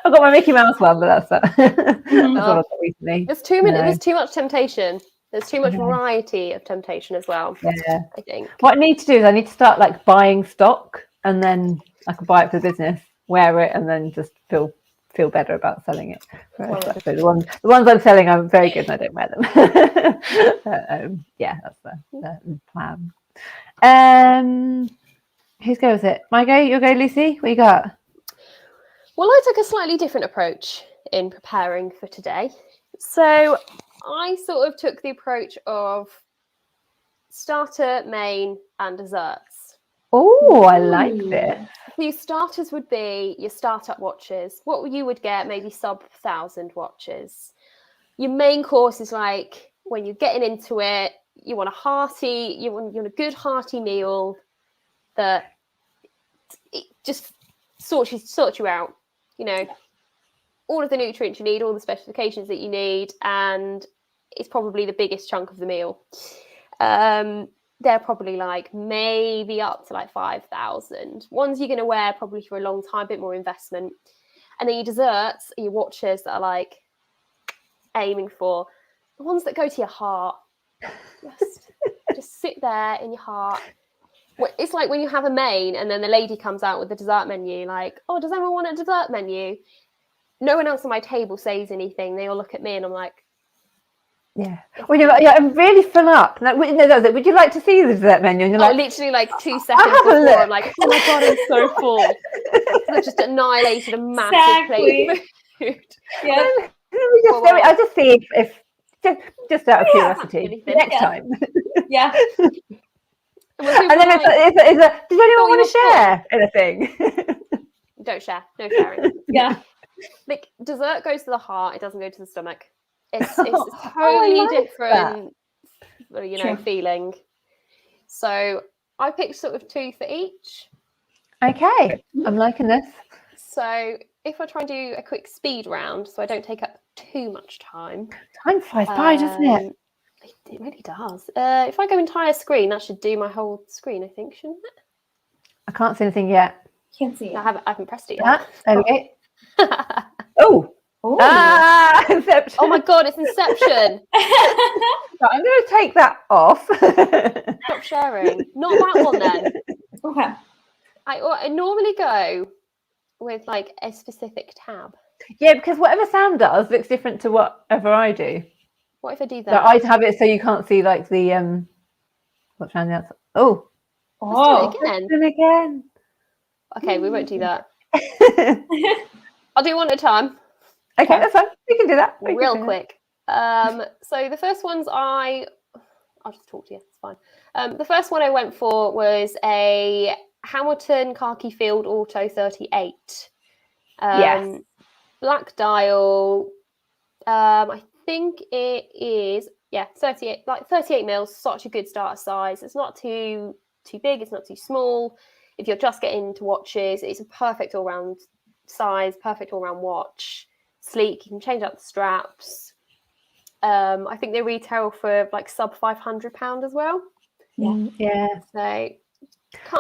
I've got my Mickey Mouse one, but that's what I've got recently. There's There's too much temptation. There's too much variety of temptation as well. Yeah, I think. What I need to do is I need to start like buying stock, and then I can buy it for the business, wear it, and then just feel better about selling it. So the ones I'm selling, I'm very good, and I don't wear them. That's the plan. Whose go is it? My go? Your go, Lucy? What you got? Well, I took a slightly different approach in preparing for today. So I sort of took the approach of starter, main, and desserts. Oh, I like this. Your starters would be your startup watches. What you would get, maybe sub 1,000 watches. Your main course is like when you're getting into it, you want a good hearty meal that it just sorts you out. You know, all of the nutrients you need, all the specifications that you need, and it's probably the biggest chunk of the meal. They're probably like maybe up to like 5,000. Ones you're going to wear probably for a long time, a bit more investment. And then your desserts and your watches that are like aiming for the ones that go to your heart. Just sit there in your heart. It's like when you have a main and then the lady comes out with the dessert menu, like, oh, does anyone want a dessert menu? No one else on my table says anything. They all look at me and I'm like, Well, you're like, I'm really full up. Like, would you like to see the dessert menu? And you're like, literally like 2 seconds before, I'm like, oh my God, I'm so full. I've just annihilated a massive plate of food. I'll just see if just out of curiosity, next time. And then does anyone want to share anything? Don't share. No sharing. Like dessert goes to the heart. It doesn't go to the stomach. It's totally different, feeling. So I picked sort of 2 for each. Okay, I'm liking this. So if I try and do a quick speed round, so I don't take up too much time. Time flies by, doesn't it? It really does. If I go entire screen, that should do my whole screen, I think, shouldn't it? I can't see anything yet. Can't see it. I haven't pressed it yet. There we go. Inception. Oh my God, it's Inception. So I'm going to take that off. Stop sharing. Not that one then. Okay. I normally go with like a specific tab. Yeah, because whatever Sam does looks different to whatever I do. What if I do that? So I have it so you can't see like the what's around the outside. Let's do it again. Okay, we won't do that. I'll do one at a time. Okay, that's fine. We can do that. Real quick. So the first ones I'll just talk to you. It's fine. The first one I went for was a Hamilton Khaki Field Auto 38. Yes. Black dial. I think it is 38, like 38 mils. Such a good starter size. It's not too big. It's not too small. If you're just getting into watches, it's a perfect all-round size, perfect all-round watch. Sleek. You can change out the straps. I think they retail for like sub £500 as well. Yeah. So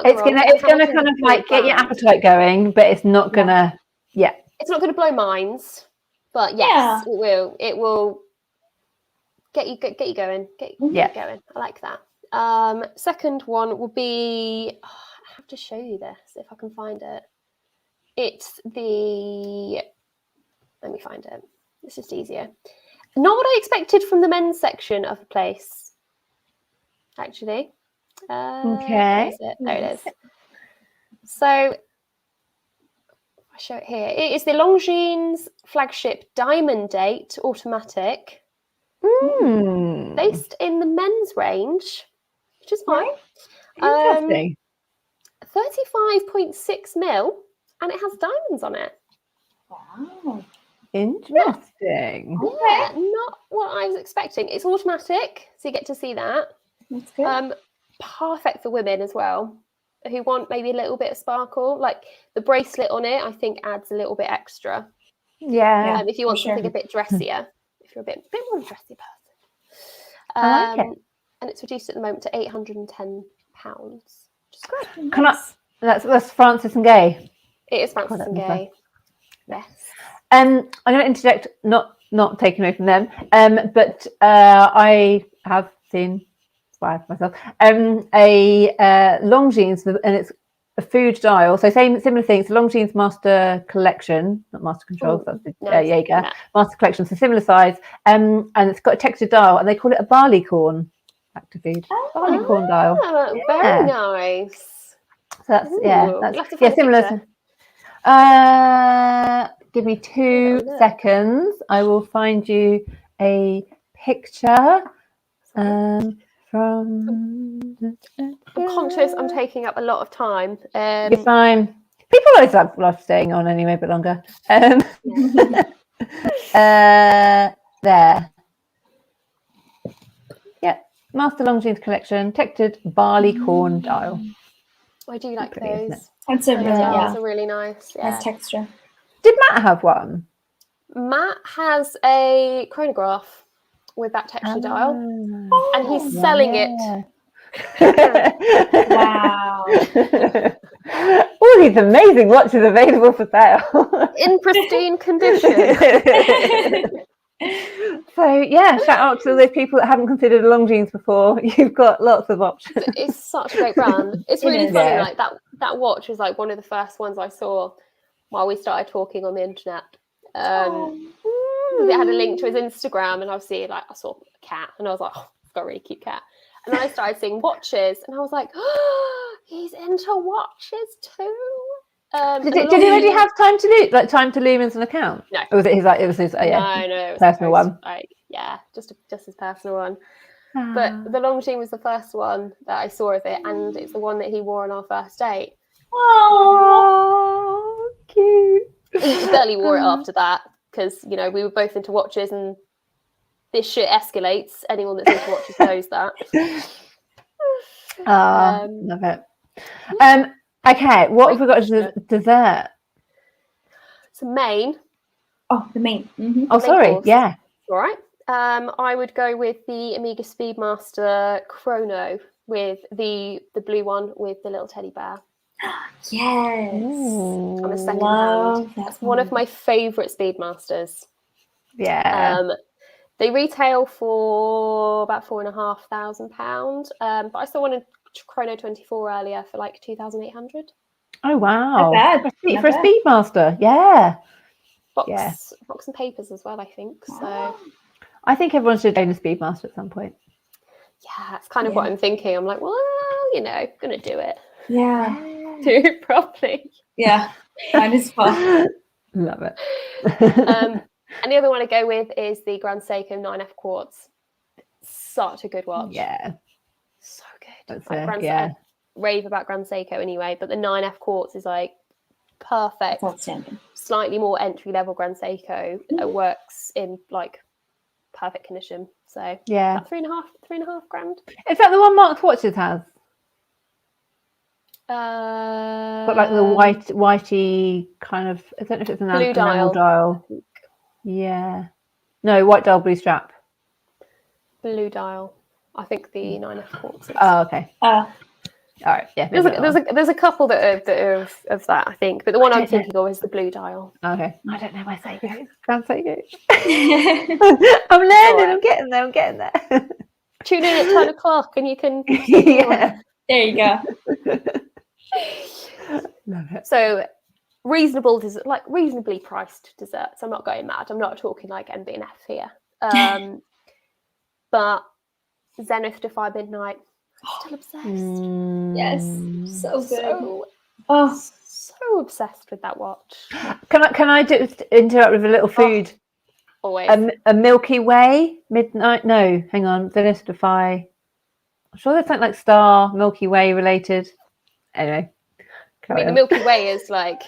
it's gonna kind of like get your appetite going, but it's not gonna. Yeah. It's not gonna blow minds, but yes, it will. It will get you going. Get you going. I like that. Second one will be. I have to show you this if I can find it. It's the. Let me find it. It's just easier. Not what I expected from the men's section of the place, actually. Okay. There it is. So I show it here. It is the Longines Flagship Diamond Date Automatic, based in the men's range, which is fine. Interesting. 35.6 mil, and it has diamonds on it. Wow. Interesting. Yeah, not what I was expecting. It's automatic, so you get to see that. That's good. Perfect for women as well, who want maybe a little bit of sparkle. Like the bracelet on it, I think adds a little bit extra. Yeah. If you want for sure. something a bit dressier, if you're a bit more of a dressy person. I like it. And it's reduced at the moment to £810, which is great. Can I? That's Francis and Gay. It is Francis and that's Gay. Yes. I'm going to interject, not taking away from them, but I have seen myself a Longines, and it's a food dial. So similar things. Longines Master Collection, not Master Control. That's the Jaeger Yeah. Master Collection. So similar size, and it's got a textured dial, and they call it a barley corn. Back to food. Barley corn dial. Very nice. So that's Ooh, you'll have to find a similar. picture. Give me 2 seconds. I will find you a picture from. I'm conscious I'm taking up a lot of time. You're fine. People always love staying on anyway, but longer. There. Yeah, Master Longines Collection, textured barley corn dial. I do like Pretty, isn't those. it? That's a really, Those are really nice. Yeah. nice texture. Did Matt have one? Matt has a chronograph with that texture dial, and he's selling it. Wow. All these amazing watches available for sale in pristine condition. So yeah, shout out to those people that haven't considered Longines before. You've got lots of options. It's such a great brand. It's really funny. Like that watch was like one of the first ones I saw while we started talking on the internet. It had a link to his Instagram, and obviously, like I saw a cat, and I was like, "Oh, it's got a really cute cat." And then I started seeing watches, and I was like, "Oh, he's into watches too." Did he already have time to Lumens an account? No. Or was it his? It was his. No, it was personal one. Just his personal one. But the Longines was the first one that I saw of it, and it's the one that he wore on our first date. Oh, cute. He barely wore it after that because we were both into watches, and this shit escalates. Anyone that's into watches knows that. Love it. Okay, what have we got as dessert? So main. Oh, the main. Mm-hmm. Oh, sorry. Course. Yeah. All right. I would go with the Amiga Speedmaster Chrono with the blue one with the little teddy bear. Yes. On a second Love hand. That's one of my favourite Speedmasters. Yeah. They retail for about £4,500, but I saw one in Chrono 24 earlier for like 2,800. Oh wow! Not bad. For a Speedmaster, yeah. Box and papers as well, I think. So I think everyone should own a Speedmaster at some point. Yeah, that's kind of what I'm thinking. I'm like, well, gonna do it. Yeah. Do it properly. Yeah. Might as well. Love it. And the other one I go with is the Grand Seiko 9F Quartz. Such a good watch. Yeah. So good. Rave about Grand Seiko anyway, but the 9F Quartz is like perfect. Outstanding. Slightly more entry level Grand Seiko. It works in like perfect condition. So yeah, about $3,500. Is that the one Mark's Watches has? But like the whitey kind of, I don't know if it's an blue dial. Yeah. No, white dial, blue strap. Blue dial. I think the 9F Quartz. Oh, okay. All right. Yeah. There's a couple that are of that, I think, but the one I'm thinking of is the blue dial. Okay. I don't know my Seiko. Grand Seiko. I'm learning. I'm getting there. Tune in at 10 o'clock and you can. Yeah. There you go. Love it. So reasonably priced desserts. I'm not going mad. I'm not talking like MB&F here. But Zenith Defy Midnight. Still obsessed. Yes. So good. So obsessed with that watch. Can I interrupt with a little food? Always. A Milky Way midnight? No, hang on. Zenith Defy. I'm sure there's something like Star Milky Way related. Anyway, I mean, the Milky Way is like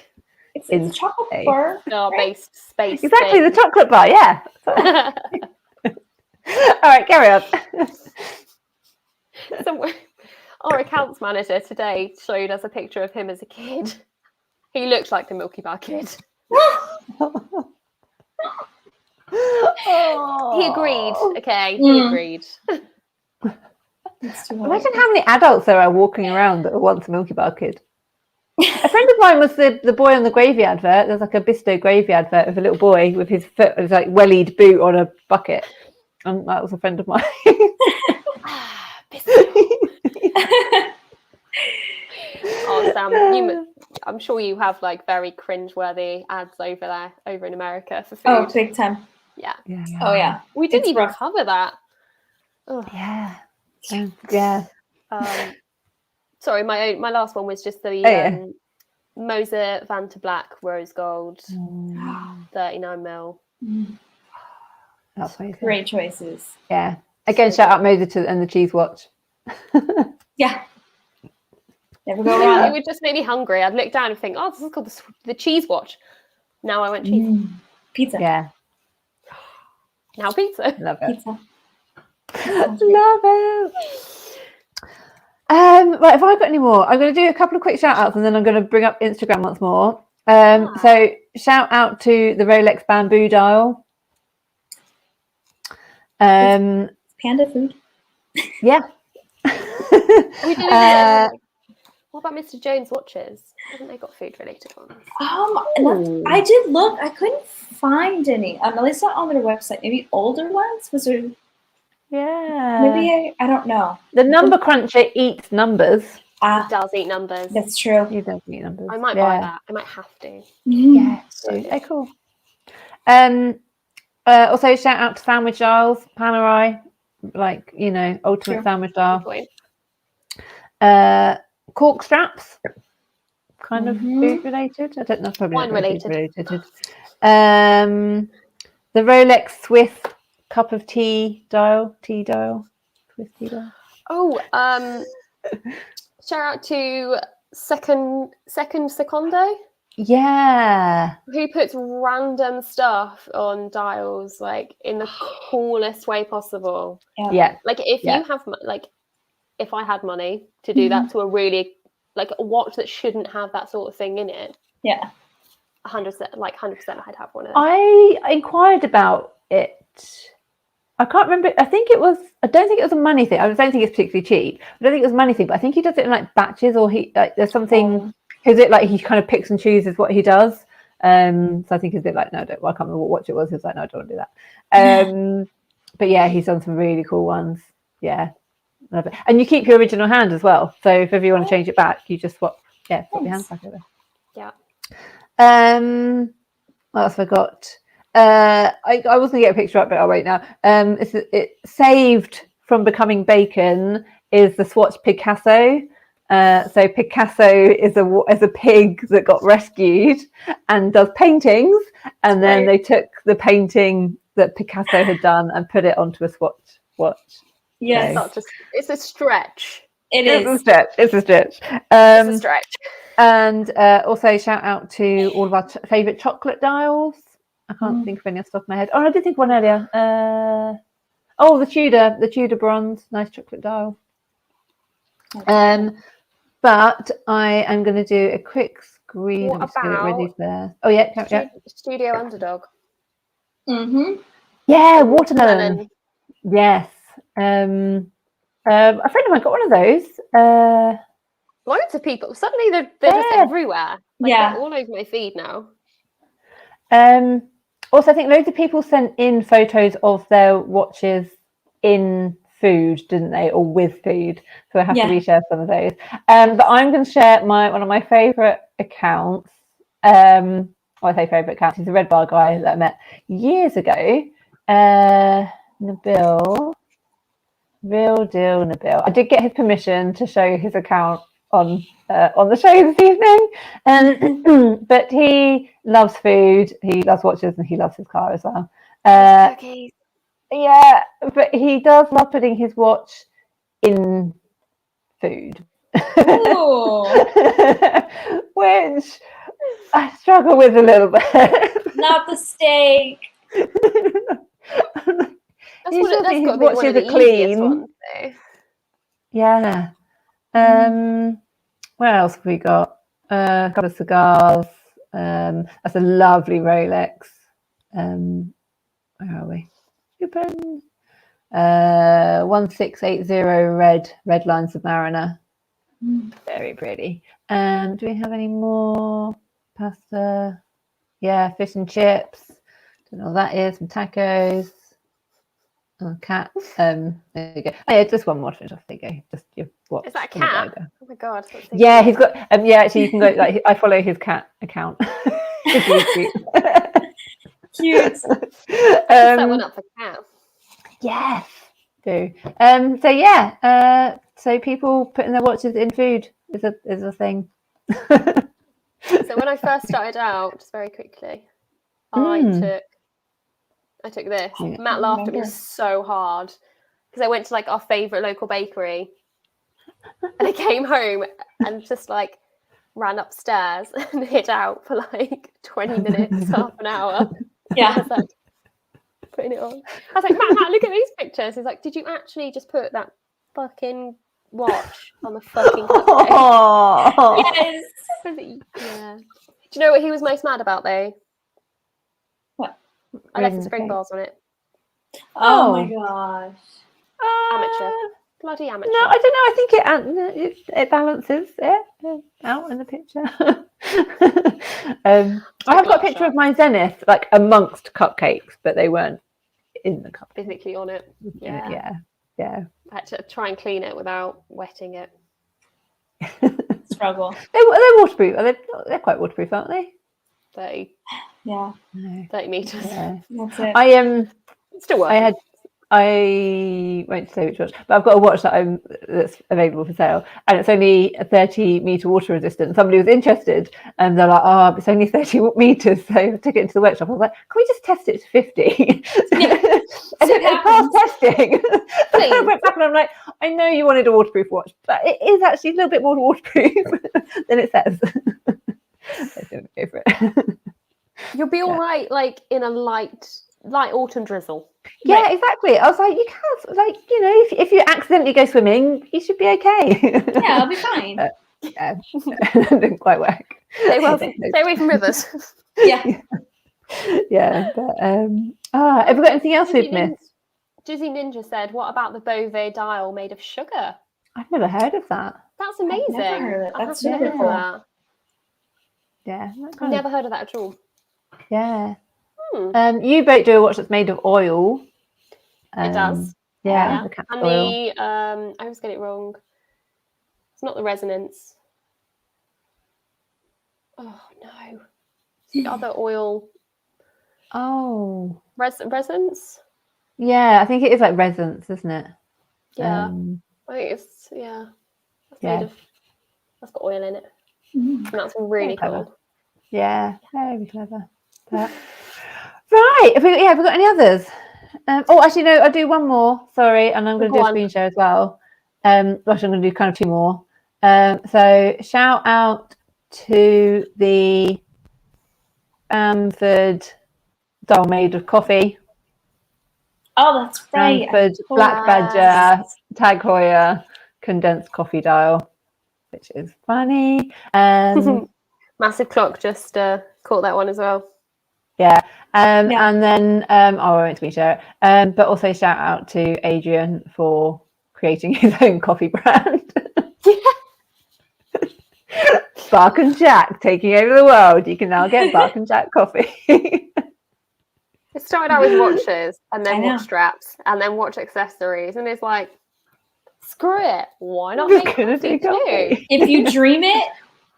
It's a chocolate space. bar. star-based space. Exactly, thing. the chocolate bar, yeah. All right, carry on. Somewhere, our accounts manager today showed us a picture of him as a kid. He looks like the Milky Bar kid. He agreed. Okay, he agreed. Imagine how many adults there are walking around that are once a Milky Bar kid. A friend of mine was the boy on the gravy advert. There's like a Bisto gravy advert with a little boy with his foot, his like wellied boot on a bucket. And that was a friend of mine. Oh, Sam, I'm sure you have like very cringe-worthy ads over in America for food. Oh, big time. Yeah. Oh, yeah. We didn't It's even rough. cover that. Ugh. Yeah. Yeah. Sorry, my last one was just the Moser Vanta Black Rose Gold 39mm. That's amazing. Great choices. Yeah. Again, shout out Moser and the cheese watch. Yeah. Never go wrong. It would just make me hungry. I'd look down and think, oh, this is called the cheese watch. Now I want cheese. Pizza. Yeah. Now pizza. Love it. Pizza. Love it. Right, have I got any more? I'm going to do a couple of quick shout outs and then I'm going to bring up Instagram once more. So shout out to the Rolex bamboo dial. Panda food. Yeah. We did what about Mr. Jones watches? Haven't they got food related ones? I did look. I couldn't find any. At least not on their website. Maybe older ones. Was there? Yeah. Maybe I don't know. The number cruncher eats numbers. It does eat numbers. That's true. He does eat numbers. I might buy that. I might have to. Yeah. Okay, cool. Also shout out to sandwich dials, Panerai, like ultimate sandwich dial. Cork straps, kind of food related. I don't know, probably wine related. The Rolex Swiss cup of tea dial, Swiss tea dial. Oh, shout out to Second Secondo. Yeah. Who puts random stuff on dials like in the coolest way possible. Yeah. Like if you have if I had money to do that to a really like a watch that shouldn't have that sort of thing in it. Yeah. 100%, I'd have one of those. I inquired about it. I can't remember. I don't think it was a money thing. I don't think it's particularly cheap. I don't think it was a money thing, but I think he does it in like batches or there's something. Is it like he kind of picks and chooses what he does? So I think he's a bit like, no, I can't remember what watch it was. He was like, no, I don't want to do that. But yeah, he's done some really cool ones. Yeah, love it. And you keep your original hand as well. So if ever you want to change it back, you just swap your hands back over. Yeah. What else have I got? I was going to get a picture up, but I'll wait now. It saved from becoming bacon is the Swatch Picasso. So Picasso is a pig that got rescued and does paintings, and then they took the painting that Picasso had done and put it onto a Swatch watch. Yes, so. It's a stretch. It's a stretch. It's a stretch. And also shout out to all of our favourite chocolate dials. I can't think of any off the top of my head. Oh, I did think of one earlier. The Tudor bronze, nice chocolate dial. But I am going to do a quick screen. What Just get it ready about there. Oh yeah, Studio Underdog? Yeah, watermelon. Yes. A friend of mine got one of those. Loads of people. Suddenly they're just everywhere. They're all over my feed now. Also, I think loads of people sent in photos of their watches in food, didn't they, or with food? So I have to reshare some of those. But I'm going to share one of my favourite accounts. I say favourite account. He's a Red Bar guy that I met years ago. Nabil, real deal Nabil. I did get his permission to show his account on the show this evening, but he loves food, he loves watches, and he loves his car as well. Cookies. Yeah, but he does love putting his watch in food. Ooh. Which I struggle with a little bit. Not the steak. That's You still got think to his be one watches of the are clean. easiest ones, though. Yeah. Where else have we got? A couple of cigars. That's a lovely Rolex. Where are we? Open. 1680 red line Submariner. Very pretty. Do we have any more pasta? Yeah, fish and chips. Don't know what that is. Some tacos. Oh, cat. There you go. Oh, yeah, just one more finish off. There you go. Just your watch. Is that a cat? Oh my god. Yeah, he's got. Yeah, actually, you can go. Like, I follow his cat account. It's really cute. Cute. Set one up for cat. Yes, do. So yeah. So people putting their watches in food is a thing. So when I first started out, just very quickly, I took this. Yeah. Matt laughed at me so hard because I went to like our favourite local bakery and I came home and just like ran upstairs and hid out for like 20 minutes, half an hour. Yeah. I was like, putting it on. I was like, Matt, look at these pictures. He's like, did you actually just put that fucking watch on the fucking cupcake? Oh. Yes. Yeah. Do you know what he was most mad about though? What? I left the spring bars on it. Oh my gosh. Amateur. Bloody amateur. No, I don't know. I think it balances it out in the picture. I have got a picture of my Zenith like amongst cupcakes, but they weren't in the cup. Physically on it. Yeah. I had to try and clean it without wetting it. Struggle. They're waterproof. They're quite waterproof, aren't they? 30 Yeah. 30 meters. Yeah. That's it. Still working. I won't say which watch, but I've got a watch that's available for sale, and it's only a 30-meter water resistant. Somebody was interested, and they're like, "Oh, it's only 30 meters." So I took it into the workshop. I was like, "Can we just test it to 50?" Yeah. And it passed testing. I went back and I'm like, "I know you wanted a waterproof watch, but it is actually a little bit more waterproof than it says." I didn't go for it. You'll be all right, like in a light autumn drizzle. Yeah, exactly. I was like, you can't, like, you know, if you accidentally go swimming, you should be okay. Yeah, I'll be fine. Yeah, it didn't quite work. Stay away from rivers. Yeah. Yeah, but have we got anything else we've missed? Dizzy Ninja said, "What about the Beauvais dial made of sugar?" I've never heard of that. That's amazing. I've never heard of it. I've That's never super heard cool. of that. Yeah, I've never heard of that at all. Yeah. You both do a watch that's made of oil. It does. Yeah. And oil. the I always get it wrong. It's not the resonance. Oh no. It's the other oil. Oh. Resonance? Yeah, I think it is like resonance, isn't it? Yeah. I think it's That's made of. That's got oil in it. And that's really cool. Yeah, very clever. But... Right. Have we got any others? Actually, no. I'll do one more. Sorry, and I'm going to do a screen share as well. Actually, I'm going to do kind of two more. So shout out to the Bamford dial made of coffee. Oh, that's right. Bamford Black Badger Tag Heuer condensed coffee dial, which is funny. Massive Clock just caught that one as well. Yeah. And then I won't screen share it. But also shout out to Adrian for creating his own coffee brand. Bark and Jack taking over the world. You can now get Bark and Jack coffee. It started out with watches and then watch straps and then watch accessories, and it's like, screw it. Why not make coffee too? If you dream it,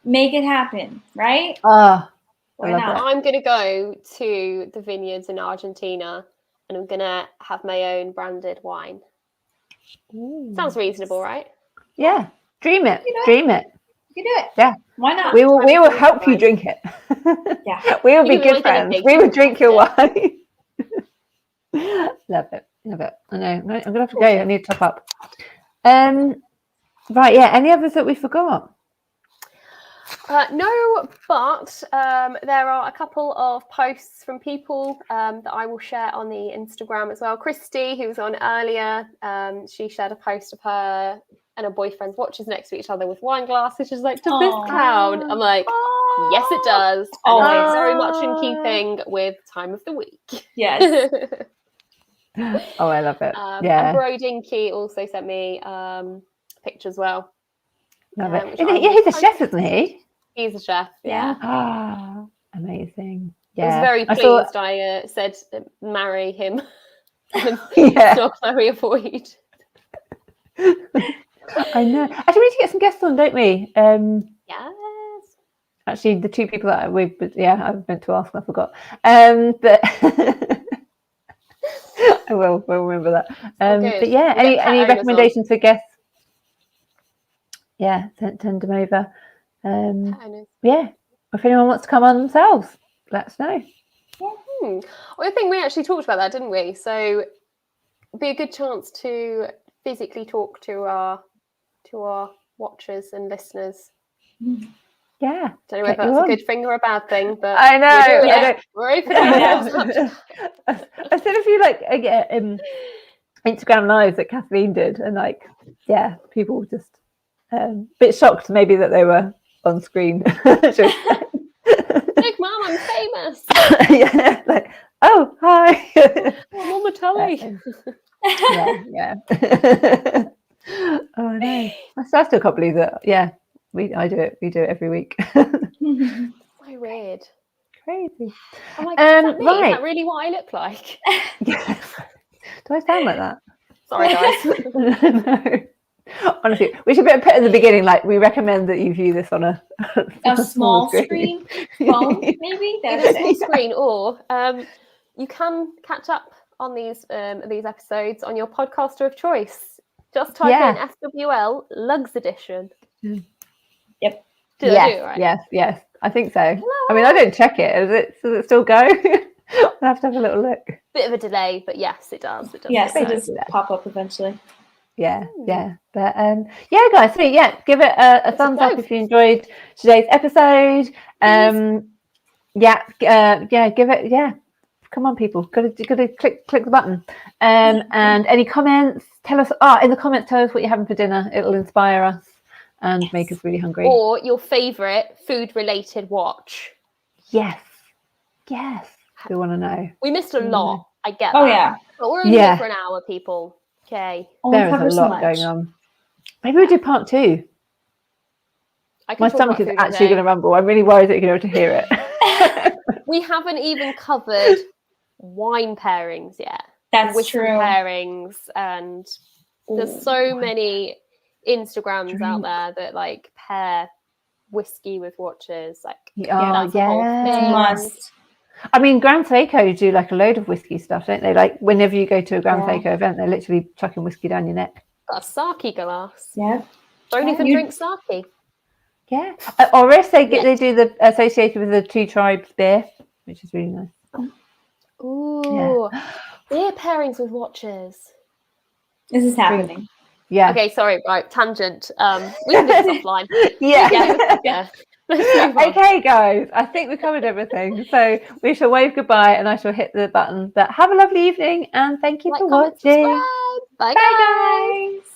make it happen, right? I'm going to go to the vineyards in Argentina and I'm going to have my own branded wine. Ooh. Sounds reasonable, right? Yeah. Dream it. Dream it. You can do it. Yeah. Why not? We will help you drink it. Yeah. We will be good friends. We will drink your wine. Love it. I know. I'm going to have to go. I need to top up. Right, yeah. Any others that we forgot? No, but there are a couple of posts from people that I will share on the Instagram as well. Christy, who was on earlier, she shared a post of her and her boyfriend's watches next to each other with wine glasses. She's like, does this count? I'm like, yes, it does. And it is very much in keeping with time of the week. Yes. Oh, I love it. And Bro Dinky also sent me a picture as well. Love it. He's a chef, isn't he? He's a chef, yeah. Ah, amazing. I was very pleased. I said marry him. Not very avoid. I know. Actually, we need to get some guests on, don't we? Yes. Actually, the two people that I've meant to ask and I forgot. But we'll remember that. But yeah, any recommendations for guests? Yeah, send them over. Yeah, if anyone wants to come on themselves, let us know. Well, I think we actually talked about that, didn't we? So it'd be a good chance to physically talk to our watchers and listeners. Yeah, don't know whether that's a good thing or a bad thing, but I know. We're open to I said a few Instagram lives that Kathleen did, and people just a bit shocked maybe that they were on screen. Look, Mum, I'm famous. Yeah, like, oh, hi. I'm on the telly. Yeah. Oh no, I still can't believe that. Yeah, I do it. We do it every week. So weird. Crazy. I'm like, is that me? Right. Is that really what I look like? Yeah. Do I sound like that? Sorry, guys. No. Honestly, we should put at the beginning, like, we recommend that you view this on a small screen phone, maybe. Either a small screen, or you can catch up on these episodes on your podcaster of choice. Just type in FWL Lugs Edition. Yep. Did I do it right? Yes. I think so. Hello. I mean, I don't check it. Does it still go? I'll have to have a little look. Bit of a delay, but yes, it does. Yes, it does pop up eventually. Yeah. But guys, so give it a thumbs up if you enjoyed today's episode. Give it. Come on, people, gotta click the button. And any comments, tell us in the comments, tell us what you're having for dinner. It'll inspire us and make us really hungry. Or your favorite food related watch. Yes, we want to know. We missed a lot. I get that. Yeah, but we're only here for an hour, people. Okay. There is a lot going on. Maybe we'll do part 2. My stomach is actually going to rumble. I'm really worried that you're going to be able to hear it. We haven't even covered wine pairings yet. That's true. Pairings, and there's so many Instagrams out there that like pair whiskey with watches. Like, must. I mean, Grand Seiko do like a load of whiskey stuff, don't they? Like, whenever you go to a Grand Seiko event, they're literally chucking whiskey down your neck. Got a sake glass. Yeah. Don't even drink sake. Yeah. Or if they do the associated with the Two Tribes beer, which is really nice. Ooh. Beer pairings with watches. This is happening. Yeah. Okay, sorry, right, tangent. We can do this offline. Yeah. Okay, guys, I think we covered everything. So we shall wave goodbye and I shall hit the button. But have a lovely evening and thank you for watching. Bye, guys.